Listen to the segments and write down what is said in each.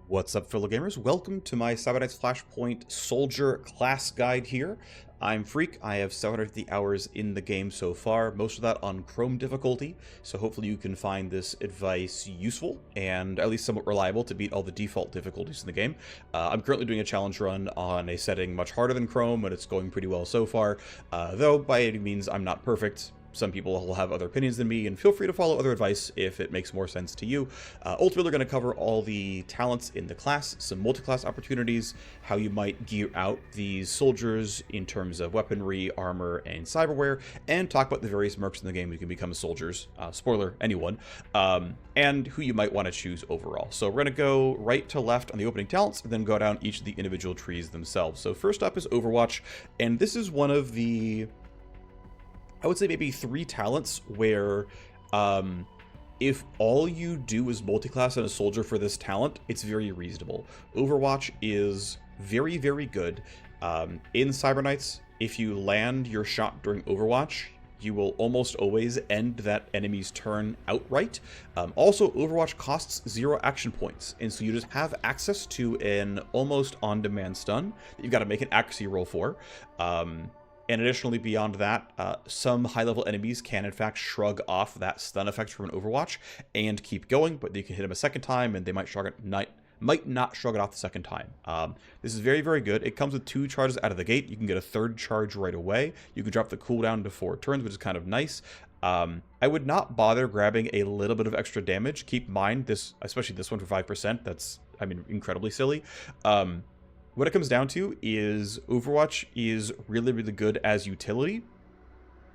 What's up, fellow gamers? Welcome to my Cyber Knight's Flashpoint Soldier class guide here. I'm Phreak. I have 750 hours in the game so far, most of that on Chrome difficulty, so hopefully you can find this advice useful and at least somewhat reliable to beat all the default difficulties in the game. I'm currently doing a challenge run on a setting much harder than Chrome, and it's going pretty well so far, though by any means I'm not perfect. Some people will have other opinions than me, and feel free to follow other advice if it makes more sense to you. Ultimately, we're going to cover all the talents in the class, some multi-class opportunities, how you might gear out these soldiers in terms of weaponry, armor, and cyberware, and talk about the various mercs in the game who can become soldiers. Spoiler, anyone. And who you might want to choose overall. So we're going to go right to left on the opening talents, and then go down each of the individual trees themselves. So first up is Overwatch, and this is one of the, I would say, maybe 3 talents where if all you do is multiclass and a soldier for this talent, it's very reasonable. Overwatch is very, very good. In Cyber Knights, if you land your shot during Overwatch, you will almost always end that enemy's turn outright. Also, Overwatch costs 0 action points, and so you just have access to an almost on-demand stun that you've got to make an accuracy roll for. And additionally, beyond that, some high-level enemies can, in fact, shrug off that stun effect from an Overwatch and keep going, but you can hit them a second time, and they might not shrug it off the second time. This is very, very good. It comes with 2 charges out of the gate. You can get a 3rd charge right away. You can drop the cooldown to 4 turns, which is kind of nice. I would not bother grabbing a little bit of extra damage. Keep in mind, this, especially this one for 5%, that's, I mean, incredibly silly. What it comes down to is Overwatch is really, really good as utility,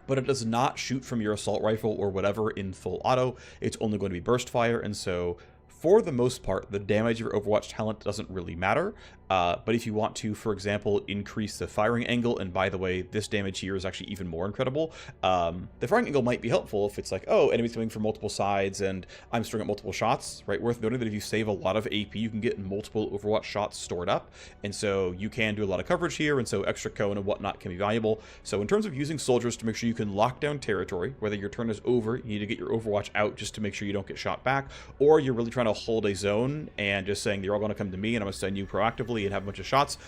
but it does not shoot from your assault rifle or whatever in full auto. It's only going to be burst fire, and so for the most part, the damage of your Overwatch talent doesn't really matter. But if you want to, for example, increase the firing angle, and by the way, this damage here is actually even more incredible. The firing angle might be helpful if it's like, oh, enemies coming from multiple sides and I'm storing up multiple shots, right? Worth noting that if you save a lot of AP, you can get multiple Overwatch shots stored up. And so you can do a lot of coverage here, and so extra cone and whatnot can be valuable. So in terms of using soldiers to make sure you can lock down territory, whether your turn is over, you need to get your Overwatch out just to make sure you don't get shot back, or you're really trying to hold a zone and just saying you're all going to come to me and I'm going to send you proactively and have a bunch of shots.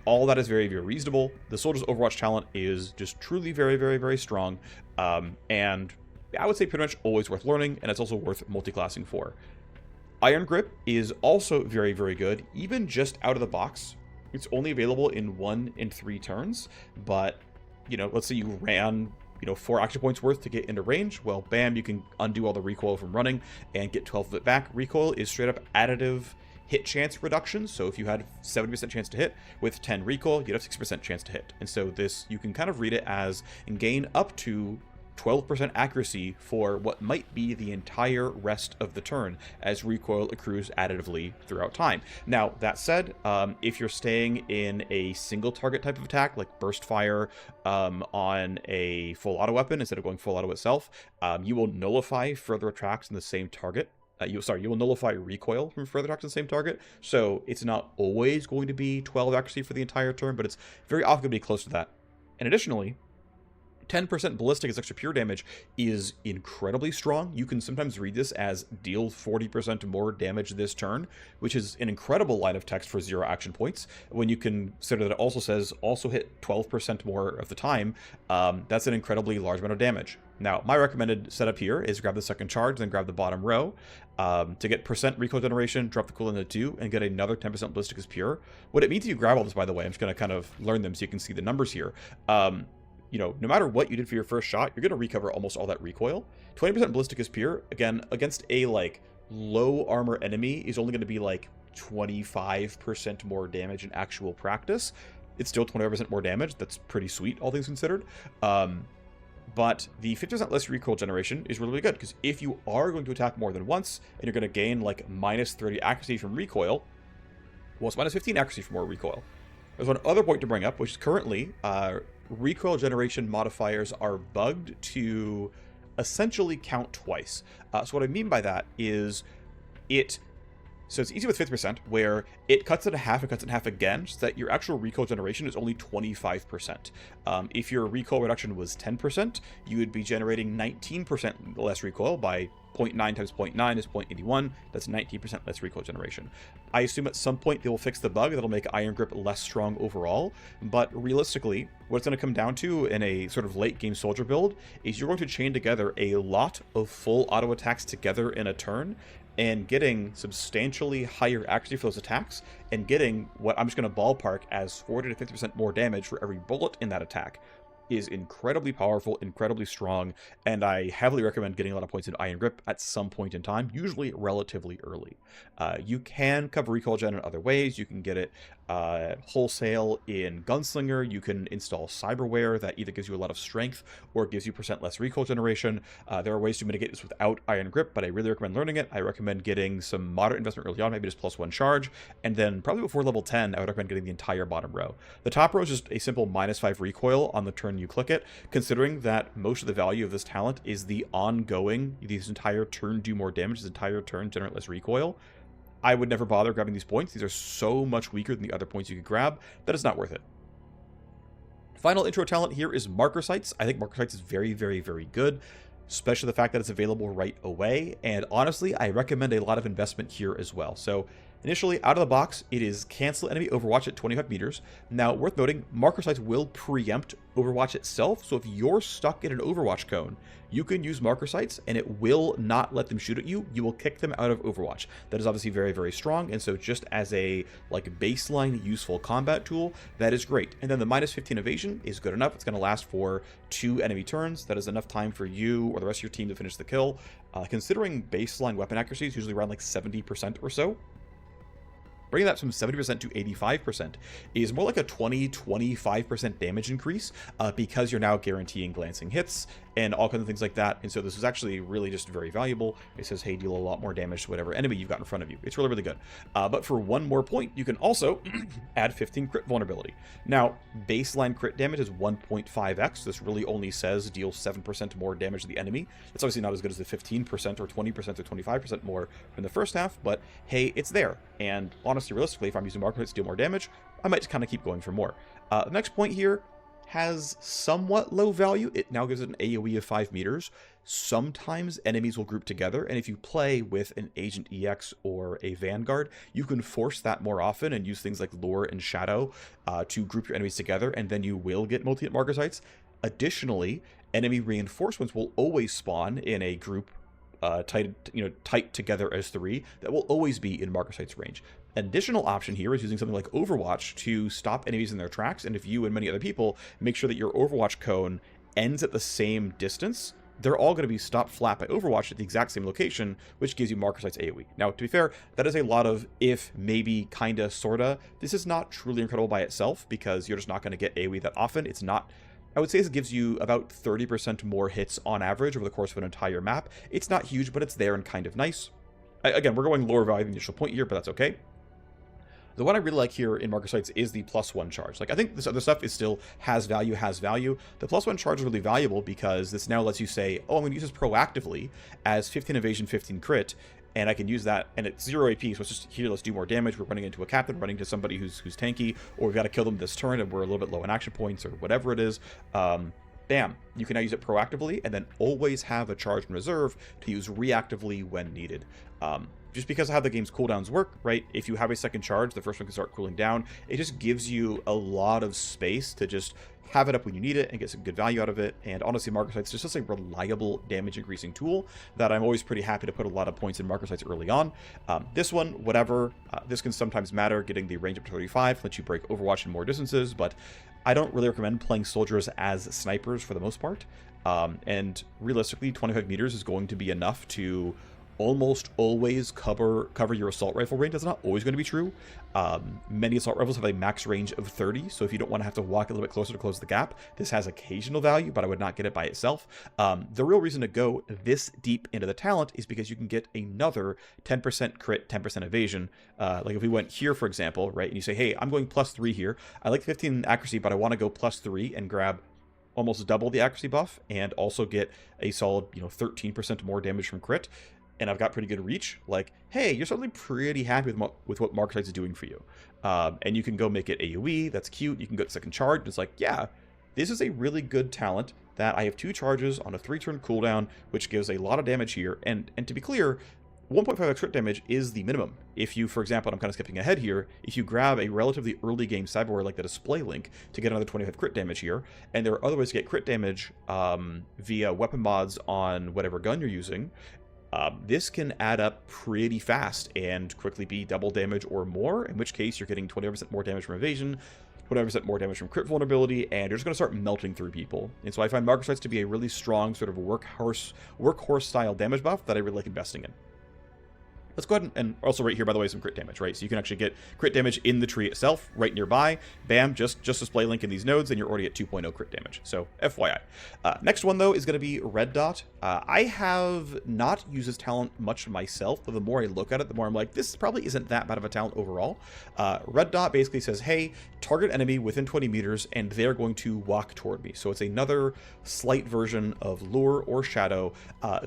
All that is very, very reasonable. The soldier's Overwatch talent is just truly very, very, very strong, and I would say pretty much always worth learning, and it's also worth multi-classing for. Iron Grip is also very, very good, even just out of the box. It's only available in 1 in 3 turns, but, you know, let's say you ran, 4 action points worth to get into range, well, bam, you can undo all the recoil from running and get 12 of it back. Recoil is straight up additive hit chance reduction, so if you had 70% chance to hit, with 10 recoil, you'd have 6% chance to hit. And so this, you can kind of read it as gain up to 12% accuracy for what might be the entire rest of the turn, as recoil accrues additively throughout time. Now, that said, if you're staying in a single target type of attack, like burst fire on a full auto weapon instead of going full auto itself, you will nullify further attacks in the same target. You will nullify recoil from further attacks on the same target, so it's not always going to be 12 accuracy for the entire turn, but it's very often going to be close to that. And additionally, 10% ballistic as extra pure damage is incredibly strong. You can sometimes read this as deal 40% more damage this turn, which is an incredible line of text for 0 action points. When you consider that it also says also hit 12% more of the time, that's an incredibly large amount of damage. Now, my recommended setup here is grab the 2nd charge, then grab the bottom row. To get % recoil generation, drop the cooldown to 2, and get another 10% ballistic as pure. What it means if you grab all this, by the way, I'm just going to kind of learn them so you can see the numbers here. No matter what you did for your first shot, you're going to recover almost all that recoil. 20% ballistic is pure. Again, against a, low armor enemy is only going to be, 25% more damage in actual practice. It's still 25% more damage. That's pretty sweet, all things considered. But the 50% less recoil generation is really, really good, because if you are going to attack more than once, and you're going to gain, minus 30 accuracy from recoil, well, it's minus 15 accuracy for more recoil. There's one other point to bring up, which is currently, recoil generation modifiers are bugged to essentially count twice. So what I mean by that is so it's easy with 50%, where it cuts it in half and cuts it in half again, so that your actual recoil generation is only 25%. If your recoil reduction was 10%, you would be generating 19% less recoil by 0.9 times 0.9 is 0.81. That's 19% less recoil generation. I assume at some point they will fix the bug that'll make Iron Grip less strong overall, but realistically, what it's going to come down to in a sort of late game soldier build is you're going to chain together a lot of full auto attacks together in a turn, and getting substantially higher accuracy for those attacks, and getting what I'm just going to ballpark as 40 to 50% more damage for every bullet in that attack is incredibly powerful, incredibly strong, and I heavily recommend getting a lot of points in Iron Grip at some point in time, usually relatively early. You can cover recoil gen in other ways. You can get it wholesale in Gunslinger. You can install cyberware that either gives you a lot of strength or gives you % less recoil generation. There are ways to mitigate this without Iron Grip, but I really recommend learning it. I recommend getting some moderate investment early on, maybe just +1 charge, and then probably before level 10, I would recommend getting the entire bottom row. The top row is just a simple -5 recoil on the turn you click it, considering that most of the value of this talent is the ongoing, this entire turn do more damage, this entire turn generate less recoil. I would never bother grabbing these points. These are so much weaker than the other points you could grab that it's not worth it. Final intro talent here is Marker Sights. I think Marker Sights is very, very, very good, especially the fact that it's available right away. And honestly, I recommend a lot of investment here as well. So initially, out of the box, it is cancel enemy Overwatch at 25 meters. Now, worth noting, Marker Sights will preempt Overwatch itself. So if you're stuck in an Overwatch cone, you can use Marker Sights and it will not let them shoot at you. You will kick them out of Overwatch. That is obviously very, very strong. And so just as a baseline useful combat tool, that is great. And then the -15 evasion is good enough. It's going to last for 2 enemy turns. That is enough time for you or the rest of your team to finish the kill. Considering baseline weapon accuracy is usually around 70% or so, bringing that from 70% to 85% is more like a 20-25% damage increase because you're now guaranteeing glancing hits and all kinds of things like that. And so this is actually really just very valuable. It says, hey, deal a lot more damage to whatever enemy you've got in front of you. It's really, really good. But for 1 more point, you can also add 15 crit vulnerability. Now, baseline crit damage is 1.5x. This really only says deal 7% more damage to the enemy. It's obviously not as good as the 15% or 20% or 25% more from the first half, but hey, it's there. And honestly, realistically, if I'm using Marker Sights to deal more damage, I might just kind of keep going for more. The next point here has somewhat low value. It now gives it an AoE of 5 meters. Sometimes enemies will group together, and if you play with an Agent EX or a Vanguard, you can force that more often and use things like Lure and Shadow to group your enemies together, and then you will get multi-hit Marker Sights. Additionally, enemy reinforcements will always spawn in a group tight together as 3 that will always be in Marker Sights range. An additional option here is using something like Overwatch to stop enemies in their tracks, and if you and many other people make sure that your Overwatch cone ends at the same distance, they're all going to be stopped flat by Overwatch at the exact same location, which gives you Marker Sights AoE. Now, to be fair, that is a lot of if, maybe, kinda, sorta. This is not truly incredible by itself, because you're just not going to get AoE that often. It's not... I would say this gives you about 30% more hits on average over the course of an entire map. It's not huge, but it's there and kind of nice. Again, we're going lower value than the initial point here, but that's okay. The one I really like here in Marker Sights is the +1 charge. I think this other stuff is still has value. The +1 charge is really valuable because this now lets you say, oh, I'm going to use this proactively as 15 evasion, 15 crit, and I can use that, and it's 0 AP, so it's just, here, let's do more damage. We're running into a captain, running into somebody who's tanky, or we've got to kill them this turn, and we're a little bit low in action points, or whatever it is. Bam, you can now use it proactively, and then always have a charge in reserve to use reactively when needed. Just because of how the game's cooldowns work, right? If you have a second charge, the first one can start cooling down. It just gives you a lot of space to just have it up when you need it and get some good value out of it. And honestly, Marker Sights is just a reliable damage increasing tool that I'm always pretty happy to put a lot of points in Marker Sights early on. This one, whatever, this can sometimes matter, getting the range up to 35, lets you break Overwatch in more distances, but I don't really recommend playing soldiers as snipers for the most part. And realistically, 25 meters is going to be enough to almost always cover your assault rifle range. That's not always going to be true. Many assault rifles have a max range of 30, so if you don't want to have to walk a little bit closer to close the gap, this has occasional value, but I would not get it by itself. The real reason to go this deep into the talent is because you can get another 10% crit, 10% evasion. Like if we went here, for example, right, and you say, hey, I'm going +3 here. I like 15 accuracy, but I want to go +3 and grab almost double the accuracy buff and also get a solid, 13% more damage from crit, and I've got pretty good reach, like, hey, you're suddenly pretty happy with what Marker Sights is doing for you. And you can go make it AoE, that's cute. You can go to second charge, and it's like, yeah, this is a really good talent that I have 2 charges on a 3-turn cooldown, which gives a lot of damage here. And to be clear, 1.5x crit damage is the minimum. If you, for example, and I'm kind of skipping ahead here, if you grab a relatively early game cyberware like the display link to get another 25 crit damage here, and there are other ways to get crit damage via weapon mods on whatever gun you're using, this can add up pretty fast and quickly be double damage or more, in which case you're getting 20% more damage from evasion, 20% more damage from crit vulnerability, and you're just going to start melting through people. And so I find Marker Sights to be a really strong sort of workhorse style damage buff that I really like investing in. Let's go ahead and also right here, by the way, some crit damage, right? So you can actually get crit damage in the tree itself, right nearby. Bam, just display link in these nodes, and you're already at 2.0 crit damage. So FYI. Next one, though, is going to be Red Dot. I have not used this talent much myself, but the more I look at it, the more I'm like, this probably isn't that bad of a talent overall. Red Dot basically says, hey, target enemy within 20 meters, and they're going to walk toward me. So it's another slight version of Lure or Shadow.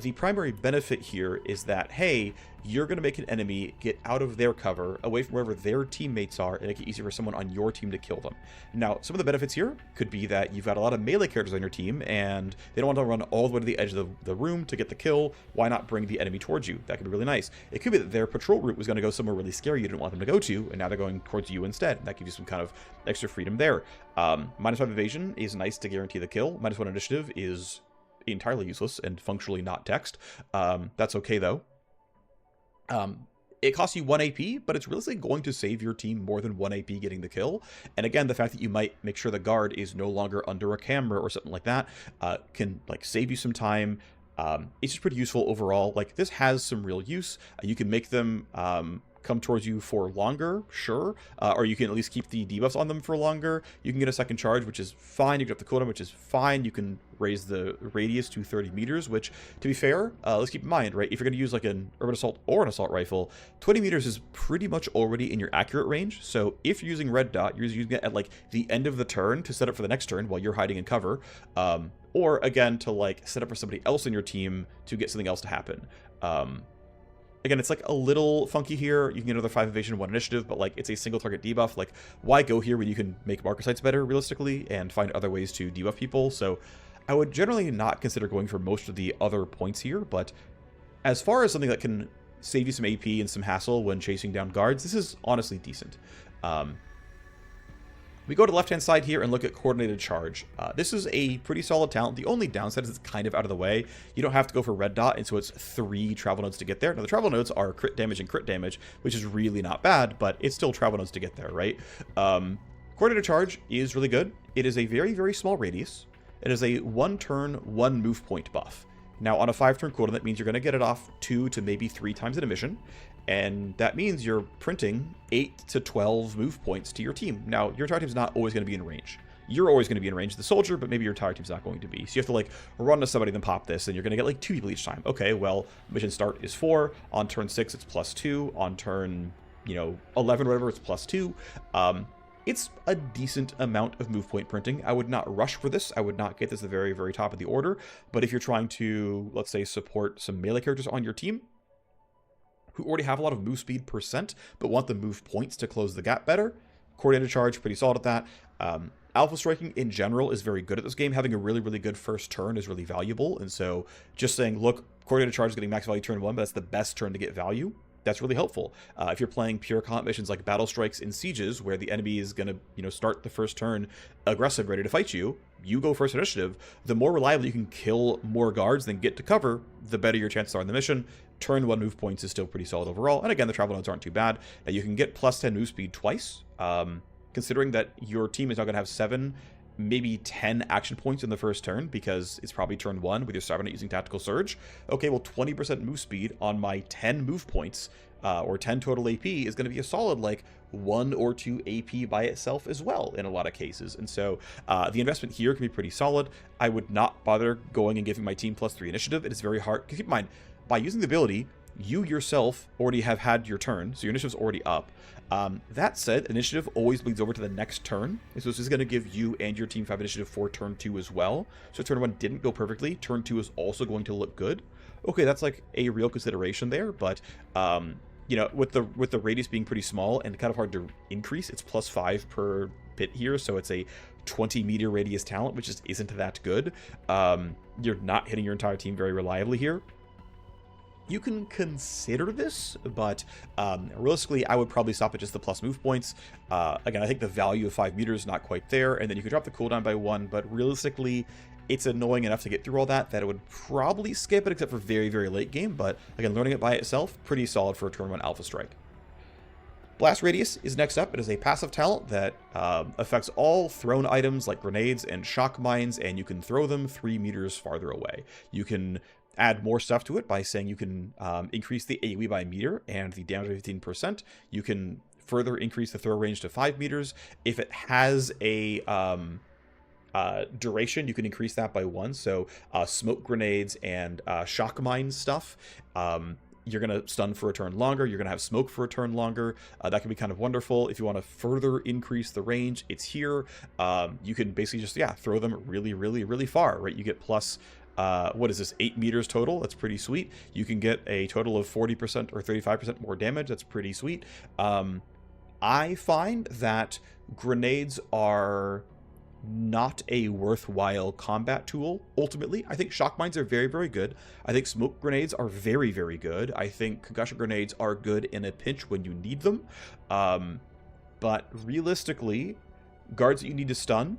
The primary benefit here is that, hey, you're going to make an enemy get out of their cover, away from wherever their teammates are, and make it easier for someone on your team to kill them. Now, some of the benefits here could be that you've got a lot of melee characters on your team, and they don't want to run all the way to the edge of the room to get the kill. Why not bring the enemy towards you? That could be really nice. It could be that their patrol route was going to go somewhere really scary you didn't want them to go to, and now they're going towards you instead. That gives you some kind of extra freedom there. -5 evasion is nice to guarantee the kill. -1 initiative is entirely useless and functionally not text. That's okay, though. It costs you 1 AP, but it's really going to save your team more than 1 AP getting the kill. And again, the fact that you might make sure the guard is no longer under a camera or something like that can like save you some time. It's just pretty useful overall. Like, this has some real use. You can make them come towards you for longer, sure, or you can at least keep the debuffs on them for longer. You can get a second charge, which is fine. You can up the cooldown, which is fine. You can raise the radius to 30 meters, which, to be fair, let's keep in mind, right, if you're going to use like an urban assault or an assault rifle, 20 meters is pretty much already in your accurate range. So if you're using Red Dot, you're using it at like the end of the turn to set up for the next turn while you're hiding in cover, or again to like set up for somebody else in your team to get something else to happen. Again, it's like a little funky here. You can get another 5 evasion, 1 initiative, but like it's a single target debuff. Like, why go here when you can make marker sights better realistically and find other ways to debuff people? So I would generally not consider going for most of the other points here, but as far as something that can save you some AP and some hassle when chasing down guards, this is honestly decent. We go to the left-hand side here and look at Coordinated Charge. This is a pretty solid talent. The only downside is it's kind of out of the way. You don't have to go for Red Dot, and so it's 3 travel nodes to get there. Now, the travel nodes are crit damage and crit damage, which is really not bad, but it's still travel nodes to get there, right? Coordinated Charge is really good. It is a very, very small radius. It is a 1-turn, 1 move point buff. Now, on a 5-turn cooldown, that means you're going to get it off 2 to maybe 3 times in a mission. And that means you're printing 8 to 12 move points to your team. Now, your entire team's not always going to be in range. You're always going to be in range of the soldier, but maybe your entire team's not going to be. So you have to like run to somebody, then pop this, and you're going to get like 2 people each time. Okay, well, mission start is 4. On turn 6, it's +2. On turn, 11 or whatever, it's +2. It's a decent amount of move point printing. I would not rush for this. I would not get this at the very, very top of the order. But if you're trying to, let's say, support some melee characters on your team who already have a lot of move speed %, but want the move points to close the gap better, Coordinated Charge, pretty solid at that. Alpha striking in general is very good at this game. Having a really, really good first turn is really valuable. And so just saying, look, Coordinated Charge is getting max value turn 1, but that's the best turn to get value. That's really helpful. If you're playing pure combat missions like battle strikes in sieges, where the enemy is going to, start the first turn aggressive, ready to fight you, you go first initiative. The more reliably you can kill more guards than get to cover, the better your chances are in the mission. Turn 1 move points is still pretty solid overall. And again, the travel nodes aren't too bad. Now, you can get +10 move speed twice, considering that your team is now going to have 7, maybe 10 action points in the first turn, because it's probably turn 1 with your Cyberknight using Tactical Surge. Okay, well, 20% move speed on my 10 move points, or 10 total AP, is going to be a solid, like, 1 or 2 AP by itself as well in a lot of cases. And so the investment here can be pretty solid. I would not bother going and giving my team +3 initiative. It is very hard. Keep in mind, by using the ability, you yourself already have had your turn, so your initiative's already up. That said, initiative always bleeds over to the next turn, and so this is going to give you and your team 5 initiative for turn 2 as well. So turn 1 didn't go perfectly, turn 2 is also going to look good. Okay, that's like a real consideration there, but you know, with the radius being pretty small and kind of hard to increase, it's +5 per bit here, so it's a 20-meter radius talent, which just isn't that good. You're not hitting your entire team very reliably here. You can consider this, but realistically, I would probably stop at just the plus move points. Again, I think the value of 5 meters is not quite there, and then you could drop the cooldown by 1, but realistically, it's annoying enough to get through all that I would probably skip it, except for very, very late game. But again, learning it by itself, pretty solid for a turn 1 Alpha Strike. Blast Radius is next up. It is a passive talent that affects all thrown items like grenades and shock mines, and you can throw them 3 meters farther away. You can add more stuff to it by saying you can increase the AoE by a meter and the damage by 15%. You can further increase the throw range to 5 meters. If it has a duration, you can increase that by 1. So smoke grenades and shock mine stuff, you're going to stun for a turn longer. You're going to have smoke for a turn longer. That can be kind of wonderful. If you want to further increase the range, it's here. You can basically just, throw them really, really, really far, right? You get plus, what is this, 8 meters total? That's pretty sweet. You can get a total of 40% or 35% more damage. That's pretty sweet. I find that grenades are not a worthwhile combat tool, ultimately. I think shock mines are very, very good. I think smoke grenades are very, very good. I think concussion grenades are good in a pinch when you need them. But realistically, guards that you need to stun,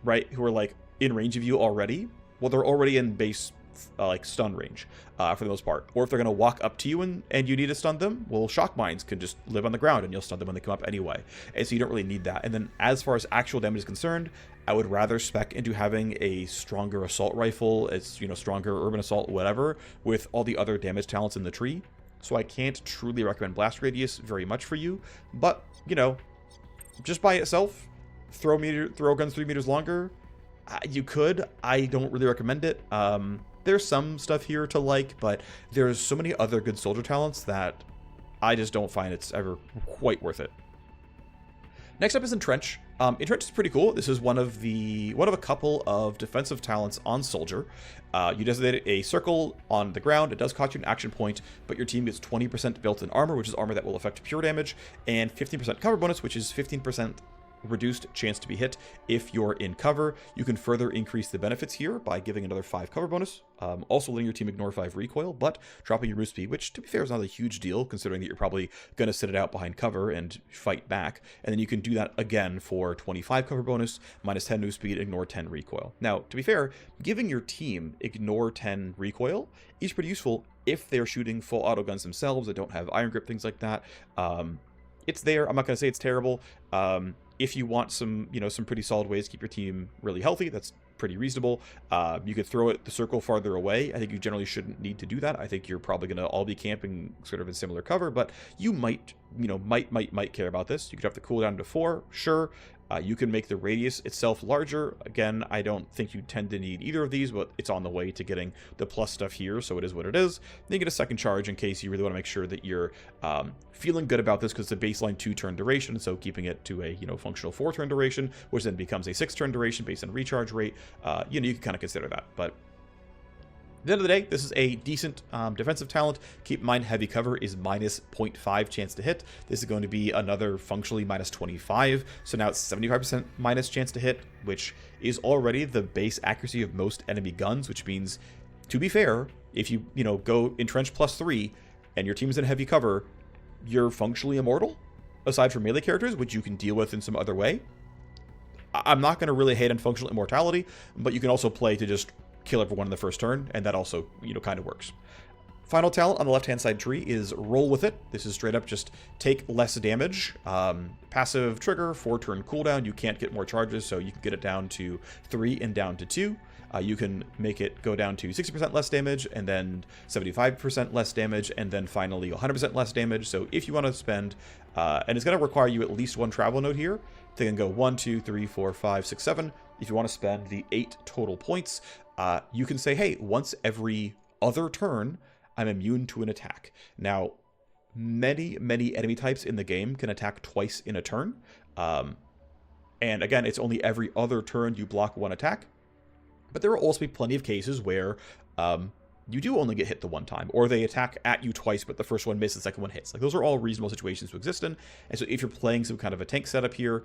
right, who are like in range of you already, well, they're already in base like stun range for the most part. Or if they're going to walk up to you and you need to stun them, well, shock mines can just live on the ground and you'll stun them when they come up anyway. And so you don't really need that. And then as far as actual damage is concerned, I would rather spec into having a stronger assault rifle, it's, you know, stronger urban assault, whatever, with all the other damage talents in the tree. So I can't truly recommend Blast Radius very much for you, but, you know, just by itself, throw guns 3 meters longer, you could. I don't really recommend it. There's some stuff here to like, but there's so many other good soldier talents that I just don't find it's ever quite worth it. Next up is Entrench. Entrench is pretty cool. This is one of a couple of defensive talents on Soldier. You designate a circle on the ground. It does cost you an action point, but your team gets 20% built-in armor, which is armor that will affect pure damage, and 15% cover bonus, which is 15% reduced chance to be hit if you're in cover. You can further increase the benefits here by giving another 5 cover bonus, also letting your team ignore 5 recoil, but dropping your move speed, which to be fair is not a huge deal considering that you're probably going to sit it out behind cover and fight back. And then you can do that again for 25 cover bonus, minus 10 move speed, ignore 10 recoil. Now, to be fair, giving your team ignore 10 recoil is pretty useful if they're shooting full auto guns themselves that don't have iron grip, things like that. It's there. I'm not going to say it's terrible. If you want some, you know, some pretty solid ways to keep your team really healthy, that's pretty reasonable. You could throw the circle farther away. I think you generally shouldn't need to do that. I think you're probably going to all be camping sort of in similar cover, but you might, you know, might care about this. You could have the cooldown to 4, sure. You can make the radius itself larger. Again, I don't think you tend to need either of these, but it's on the way to getting the plus stuff here, so it is what it is. Then you get a second charge in case you really want to make sure that you're feeling good about this, because it's a baseline 2-turn duration, so keeping it to a, you know, functional 4-turn duration, which then becomes a 6-turn duration based on recharge rate. You know, you can kind of consider that, but at the end of the day, this is a decent defensive talent. Keep in mind, heavy cover is minus 0.5 chance to hit. This is going to be another functionally minus 25. So now it's 75% minus chance to hit, which is already the base accuracy of most enemy guns, which means, to be fair, if you go Entrench +3 and your team is in heavy cover, you're functionally immortal, aside from melee characters, which you can deal with in some other way. I'm not going to really hate on functional immortality, but you can also play to just kill everyone in the first turn, and that also, you know, kind of works. Final talent on the left-hand side tree is Roll With It. This is straight up just take less damage. Passive trigger, 4-turn cooldown. You can't get more charges, so you can get it down to 3 and down to 2. You can make it go down to 60% less damage, and then 75% less damage, and then finally 100% less damage. So if you want to spend, and it's going to require you at least 1 travel node here, they can go 1, 2, 3, 4, 5, 6, 7. If you want to spend the 8 total points, you can say, hey, once every other turn, I'm immune to an attack. Now, many enemy types in the game can attack twice in a turn. And again, it's only every other turn you block 1 attack. But there will also be plenty of cases where you do only get hit the one time, or they attack at you twice, but the first one misses, the second one hits. Like, those are all reasonable situations to exist in. And so if you're playing some kind of a tank setup here,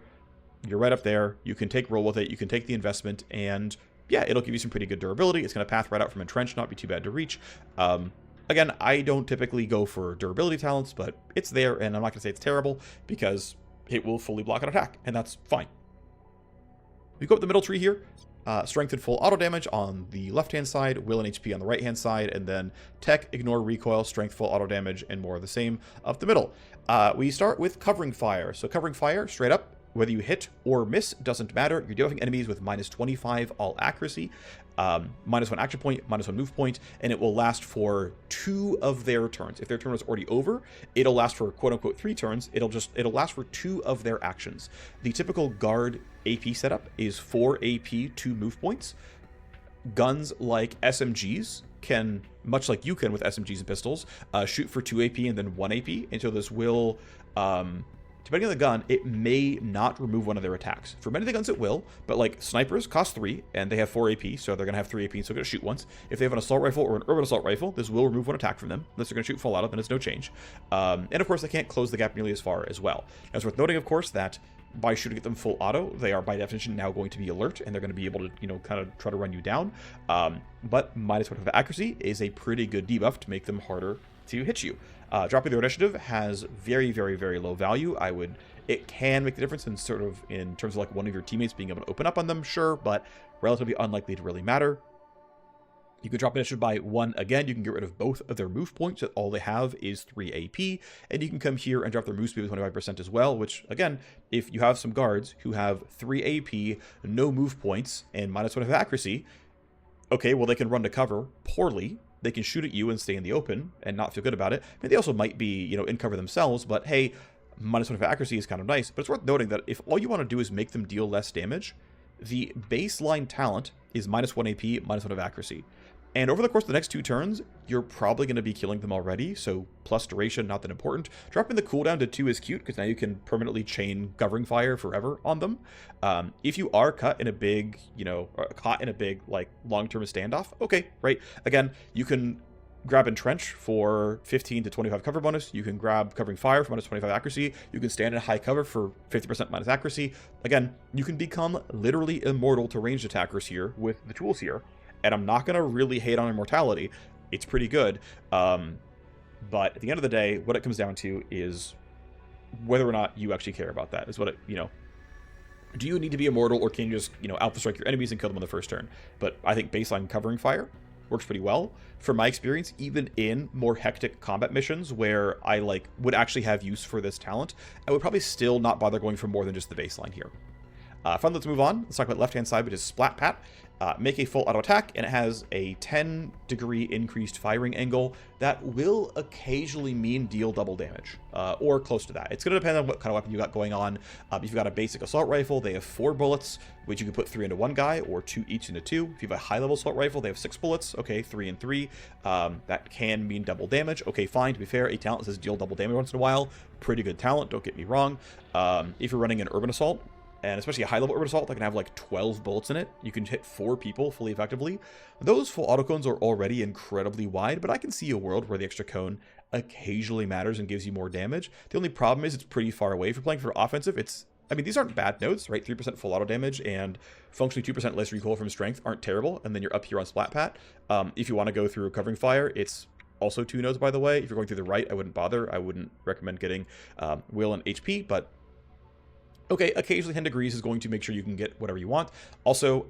you're right up there. You can roll with it. You can take the investment, and yeah, it'll give you some pretty good durability. It's going to path right out from Entrench, not be too bad to reach. Again, I don't typically go for durability talents, but it's there, and I'm not going to say it's terrible, because it will fully block an attack, and that's fine. We go up the middle tree here. Strength and full auto damage on the left-hand side, will and HP on the right-hand side, and then tech, ignore recoil, strength, full auto damage, and more of the same up the middle. We start with covering fire. So covering fire, straight up, whether you hit or miss, doesn't matter. You're dealing enemies with minus 25 all accuracy, minus 1 action point, minus 1 move point, and it will last for 2 of their turns. If their turn is already over, it'll last for quote-unquote 3 turns. It'll last for 2 of their actions. The typical guard AP setup is 4 AP, 2 move points. Guns like SMGs can, much like you can with SMGs and pistols, shoot for 2 AP and then 1 AP, and so this will... depending on the gun, it may not remove one of their attacks. For many of the guns, it will, but like snipers cost 3, and they have 4 AP, so they're going to have 3 AP, so they're going to shoot once. If they have an assault rifle or an urban assault rifle, this will remove 1 attack from them, unless they're going to shoot full auto, then it's no change. And of course, they can't close the gap nearly as far as well. Now, it's worth noting, of course, that by shooting at them full auto, they are by definition now going to be alert, and they're going to be able to, kind of try to run you down. But minus 1 of accuracy is a pretty good debuff to make them harder to hit you. Dropping their initiative has very, very, very low value. It can make the difference in terms of like one of your teammates being able to open up on them, sure, but relatively unlikely to really matter. You can drop initiative by 1 again. You can get rid of both of their move points, so all they have is 3 AP, and you can come here and drop their move speed by 25% as well, which, again, if you have some guards who have 3 AP, no move points, and minus 1 of accuracy, okay, well, they can run to cover poorly. They can shoot at you and stay in the open and not feel good about it. I mean, they also might be, in cover themselves, but hey, minus 1 of accuracy is kind of nice. But it's worth noting that if all you want to do is make them deal less damage, the baseline talent is minus 1 AP, minus 1 of accuracy. And over the course of the next 2 turns, you're probably going to be killing them already, so plus duration, not that important. Dropping the cooldown to 2 is cute, because now you can permanently chain covering fire forever on them. If you are caught in a big, like, long-term standoff, okay, right. Again, you can grab Entrench for 15 to 25 cover bonus. You can grab Covering Fire for minus 25 accuracy. You can stand in high cover for 50% minus accuracy. Again, you can become literally immortal to ranged attackers here with the tools here. And I'm not going to really hate on immortality. It's pretty good. But at the end of the day, what it comes down to is whether or not you actually care about that. Is what it, do you need to be immortal, or can you just, alpha strike your enemies and kill them on the first turn? But I think baseline Covering Fire works pretty well. From my experience, even in more hectic combat missions where I would actually have use for this talent, I would probably still not bother going for more than just the baseline here. Fine, let's move on. Let's talk about left-hand side, which is Splat Pat. Make a full auto attack, and it has a 10-degree increased firing angle that will occasionally mean deal double damage, or close to that. It's going to depend on what kind of weapon you got going on. If you've got a basic assault rifle, they have 4 bullets, which you can put 3 into one guy, or 2 each into 2. If you have a high-level assault rifle, they have 6 bullets, okay, 3 and 3. That can mean double damage. Okay, fine, to be fair, a talent that says deal double damage once in a while. Pretty good talent, don't get me wrong. If you're running an urban assault, and especially a high-level urban assault that can have like 12 bullets in it, you can hit 4 people fully effectively. Those full auto cones are already incredibly wide, but I can see a world where the extra cone occasionally matters and gives you more damage. The only problem is it's pretty far away. If you're playing for offensive, these aren't bad nodes, right? 3% full auto damage and functionally 2% less recoil from strength aren't terrible, and then you're up here on Splat Pat. If you want to go through Covering Fire, it's also 2 nodes, by the way. If you're going through the right, I wouldn't bother. I wouldn't recommend getting Will and HP, but okay, occasionally 10 degrees is going to make sure you can get whatever you want. Also,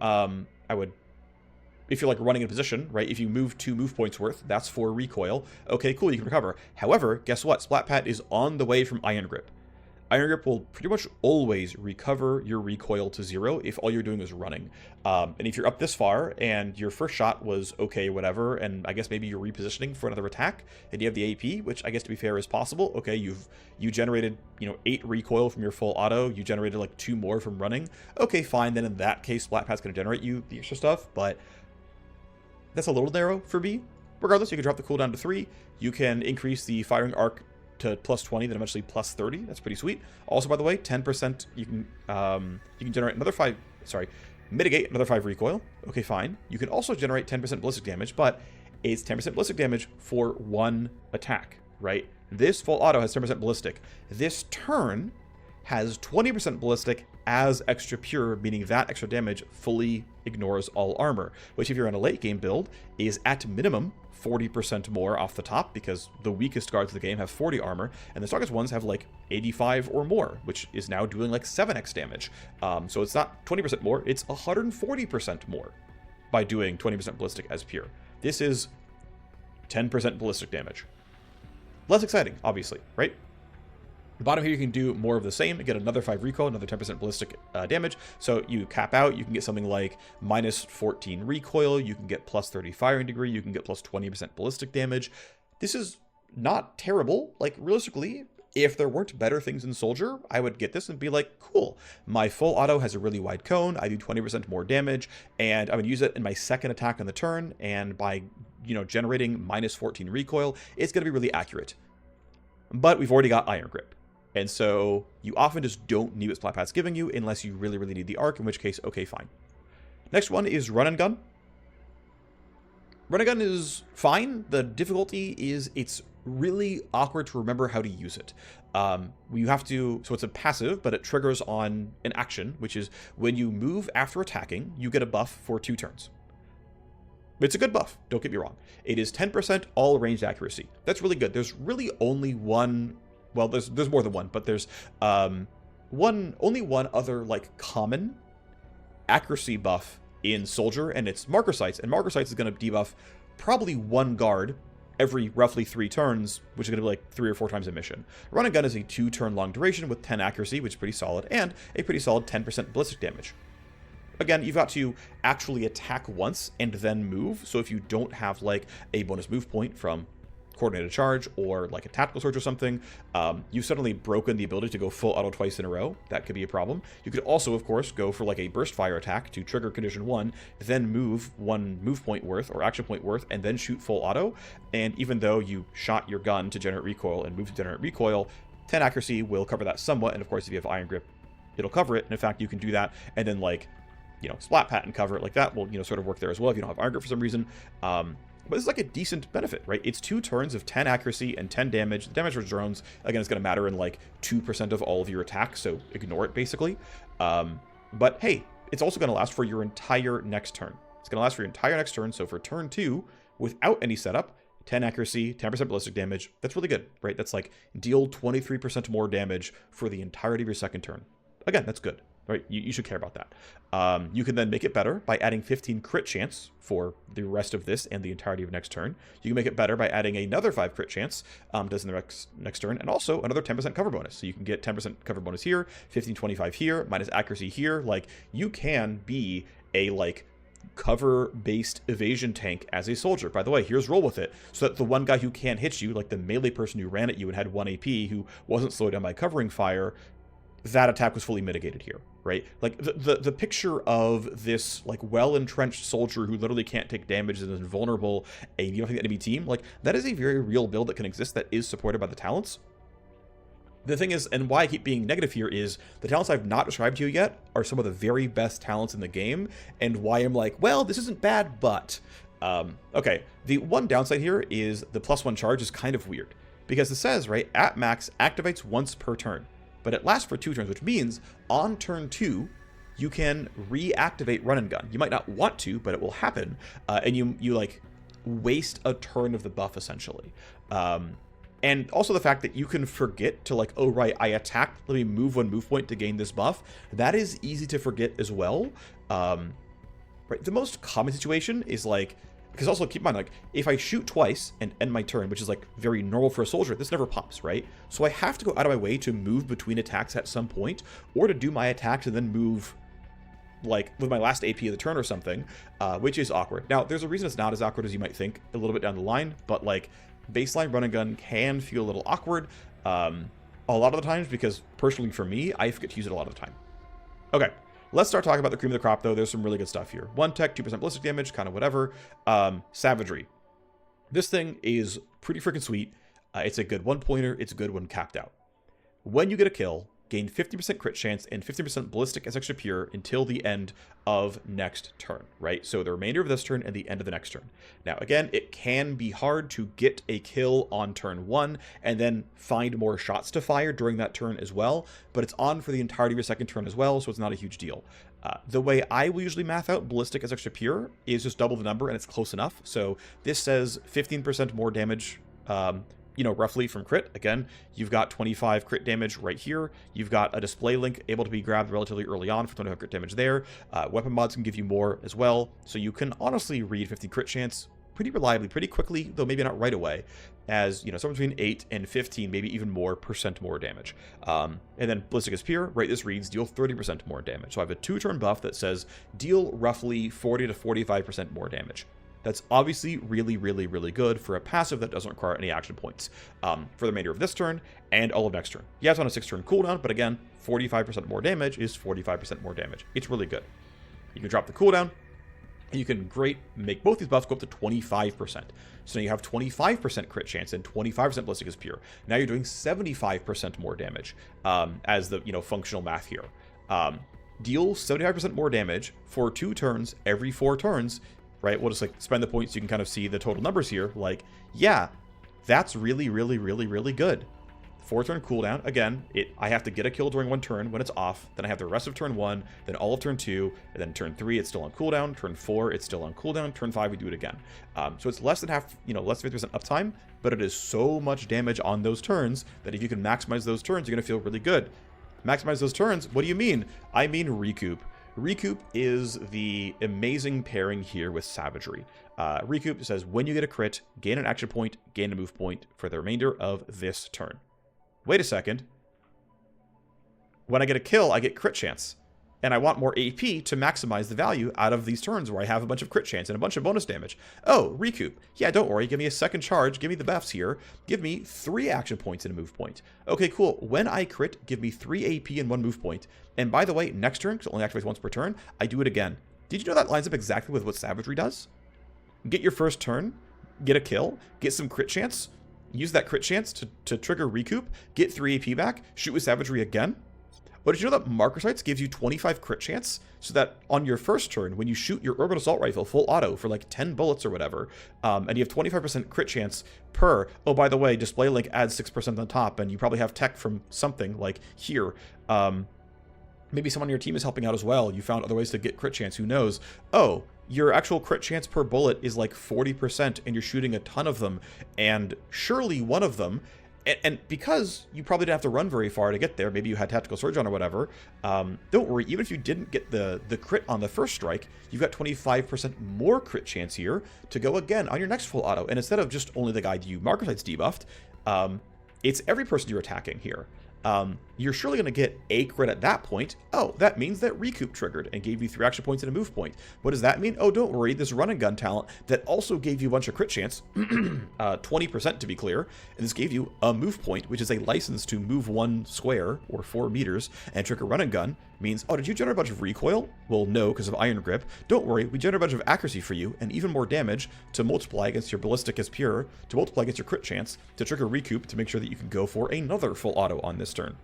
if you're running in position, right, if you move 2 move points worth, that's 4 recoil. Okay, cool, you can recover. However, guess what? Splat Pat is on the way from Iron Grip. Iron Grip will pretty much always recover your recoil to 0 if all you're doing is running. And if you're up this far and your first shot was okay, whatever, and I guess maybe you're repositioning for another attack, and you have the AP, which I guess to be fair is possible. Okay, you generated 8 recoil from your full auto. You generated 2 more from running. Okay, fine. Then in that case, Splat Pat's going to generate you the extra stuff, but that's a little narrow for me. Regardless, you can drop the cooldown to 3. You can increase the firing arc to plus 20, then eventually plus 30. That's pretty sweet. Also, by the way, 10% you can generate another 5, mitigate another 5 recoil. Okay, fine. You can also generate 10% ballistic damage, but is 10% ballistic damage for one attack, right? This full auto has 10% ballistic. This turn has 20% ballistic as extra pure, meaning that extra damage fully ignores all armor, which if you're in a late game build is at minimum 40% more off the top, because the weakest guards of the game have 40 armor, and the strongest ones have like 85 or more, which is now doing like 7x damage. So it's not 20% more, it's 140% more by doing 20% ballistic as pure. This is 10% ballistic damage. Less exciting, obviously, right? Bottom here, you can do more of the same, get another 5 recoil, another 10% ballistic damage. So you cap out, you can get something like minus 14 recoil, you can get plus 30 firing degree, you can get plus 20% ballistic damage. This is not terrible. Like, realistically, if there weren't better things in Soldier, I would get this and be like, cool, my full auto has a really wide cone, I do 20% more damage, and I'm going to use it in my second attack on the turn, and by, generating minus 14 recoil, it's going to be really accurate. But we've already got Iron Grip. And so you often just don't need what Splatpat's giving you unless you really, really need the arc, in which case, okay, fine. Next one is Run and Gun. Run and Gun is fine. The difficulty is it's really awkward to remember how to use it. So it's a passive, but it triggers on an action, which is when you move after attacking, you get a buff for 2 turns. It's a good buff, don't get me wrong. It is 10% all ranged accuracy. That's really good. There's really only one... Well, there's more than one, but there's only one other like common accuracy buff in Soldier, and it's Marker Sights. And Marker Sights is going to debuff probably one guard every roughly 3 turns, which is going to be like 3 or 4 times a mission. Run and Gun is a 2-turn long duration with 10 accuracy, which is pretty solid, and a pretty solid 10% ballistic damage. Again, you've got to actually attack once and then move, so if you don't have like a bonus move point from coordinated charge or like a tactical surge or something, you've suddenly broken the ability to go full auto twice in a row. That could be a problem. You could also, of course, go for like a burst fire attack to trigger condition 1, then move 1 move point worth or action point worth, and then shoot full auto. And even though you shot your gun to generate recoil and move to generate recoil, 10 accuracy will cover that somewhat. And of course, if you have Iron Grip, it'll cover it. And in fact, you can do that and then like, Splat Pat and cover it like that will, sort of work there as well if you don't have Iron Grip for some reason. But this is like a decent benefit, right? It's 2 turns of 10 accuracy and 10 damage. The damage for drones, again, is going to matter in like 2% of all of your attacks, so ignore it basically. But hey, it's also going to last for your entire next turn. It's going to last for your entire next turn, so for turn 2, without any setup, 10 accuracy, 10% ballistic damage, that's really good, right? That's like deal 23% more damage for the entirety of your second turn. Again, that's good. Right, you should care about that. You can then make it better by adding 15 crit chance for the rest of this and the entirety of next turn. You can make it better by adding another 5 crit chance, does in the next turn, and also another 10% cover bonus. So you can get 10% cover bonus here, 15-25 here, minus accuracy here. Like, you can be a, like, cover-based evasion tank as a soldier. By the way, here's roll with it, so that the one guy who can't hit you, like the melee person who ran at you and had 1 AP, who wasn't slowed down by covering fire, that attack was fully mitigated here, right? Like, the picture of this, like, well-entrenched soldier who literally can't take damage and is invulnerable, and you don't think the enemy team, like, that is a very real build that can exist that is supported by the talents. The thing is, and why I keep being negative here, is the talents I've not described to you yet are some of the very best talents in the game, and why I'm like, well, this isn't bad, but... okay, the one downside here is the +1 charge is kind of weird, because it says, right, at max, activates once per turn. But it lasts for 2 turns, which means on turn 2, you can reactivate Run and Gun. You might not want to, but it will happen, and you like waste a turn of the buff essentially. And also the fact that you can forget to like, oh right, I attacked, let me move 1 move point to gain this buff. That is easy to forget as well. Right, the most common situation is like, because also keep in mind, like, if I shoot twice and end my turn, which is like very normal for a soldier, this never pops, right? So I have to go out of my way to move between attacks at some point, or to do my attacks and then move, like, with my last AP of the turn or something, which is awkward. Now, there's a reason it's not as awkward as you might think a little bit down the line, but like, baseline Run and Gun can feel a little awkward a lot of the times, because personally for me, I forget to use it a lot of the time. Okay. Let's start talking about the cream of the crop, though. There's some really good stuff here. 1 tech, 2% ballistic damage, kind of whatever. Savagery. This thing is pretty freaking sweet. It's a good 1-pointer. It's good when capped out. When you get a kill, gain 50% crit chance and 50% ballistic as extra pure until the end of next turn, right? So the remainder of this turn and the end of the next turn. Now, again, it can be hard to get a kill on turn 1 and then find more shots to fire during that turn as well, but it's on for the entirety of your second turn as well, so it's not a huge deal. The way I will usually math out ballistic as extra pure is just double the number, and it's close enough. So this says 15% more damage, roughly from crit. Again, you've got 25 crit damage right here. You've got a display link able to be grabbed relatively early on for 25 crit damage there. Weapon mods can give you more as well. So you can honestly read 15 crit chance pretty reliably, pretty quickly, though maybe not right away, as, somewhere between 8 and 15, maybe even more percent more damage. And then ballistic is pure, right? This reads deal 30% more damage. So I have a 2-turn buff that says deal roughly 40 to 45% more damage. That's obviously really, really, really good for a passive that doesn't require any action points for the remainder of this turn and all of next turn. Yeah, it's on a 6-turn cooldown, but again, 45% more damage is 45% more damage. It's really good. You can drop the cooldown, and you can make both these buffs go up to 25%. So now you have 25% crit chance and 25% ballistic is pure. Now you're doing 75% more damage as the functional math here. Deal 75% more damage for 2 turns every 4 turns. Right, we'll just spend the points so you can kind of see the total numbers here. Yeah, that's really, really, really, really good. 4-turn cooldown. Again, I have to get a kill during 1 turn when it's off. Then I have the rest of turn 1, then all of turn 2, and then turn 3, it's still on cooldown. Turn 4, it's still on cooldown. Turn 5, we do it again. So it's less than half, less than 50% uptime, but it is so much damage on those turns that if you can maximize those turns, you're going to feel really good. Maximize those turns? What do you mean? I mean recoup. Recoup is the amazing pairing here with Savagery. Recoup says when you get a crit, gain an action point, gain a move point for the remainder of this turn. Wait a second. When I get a kill, I get crit chance. And I want more AP to maximize the value out of these turns where I have a bunch of crit chance and a bunch of bonus damage. Oh, recoup. Yeah, don't worry. Give me a second charge. Give me the buffs here. Give me 3 action points and a move point. Okay, cool. When I crit, give me 3 AP and 1 move point. And by the way, next turn, because it only activates once per turn, I do it again. Did you know that lines up exactly with what Savagery does? Get your first turn, get a kill, get some crit chance, use that crit chance to trigger recoup, get 3 AP back, shoot with Savagery again. But did you know that Marker Sights gives you 25 crit chance? So that on your first turn, when you shoot your Urban Assault Rifle full auto for 10 bullets or whatever, and you have 25% crit chance per, oh, by the way, display link adds 6% on the top, and you probably have tech from something like here. Maybe someone on your team is helping out as well. You found other ways to get crit chance, who knows? Oh, your actual crit chance per bullet is 40%, and you're shooting a ton of them, and surely one of them, and because you probably didn't have to run very far to get there, maybe you had Tactical Surge on or whatever, don't worry, even if you didn't get the crit on the first strike, you've got 25% more crit chance here to go again on your next full auto. And instead of just only the guy you Marker Sights debuffed, it's every person you're attacking here. You're surely going to get a crit at that point. Oh, that means that Recoup triggered and gave you 3 action points and a move point. What does that mean? Oh, don't worry, this run and gun talent that also gave you a bunch of crit chance, 20% to be clear, and this gave you a move point, which is a license to move 1 square, or 4 meters, and trigger run and gun, means, oh, did you generate a bunch of recoil? Well, no, because of Iron Grip. Don't worry, we generate a bunch of accuracy for you, and even more damage to multiply against your ballistic as pure, to multiply against your crit chance, to trigger Recoup to make sure that you can go for another full auto on this turn.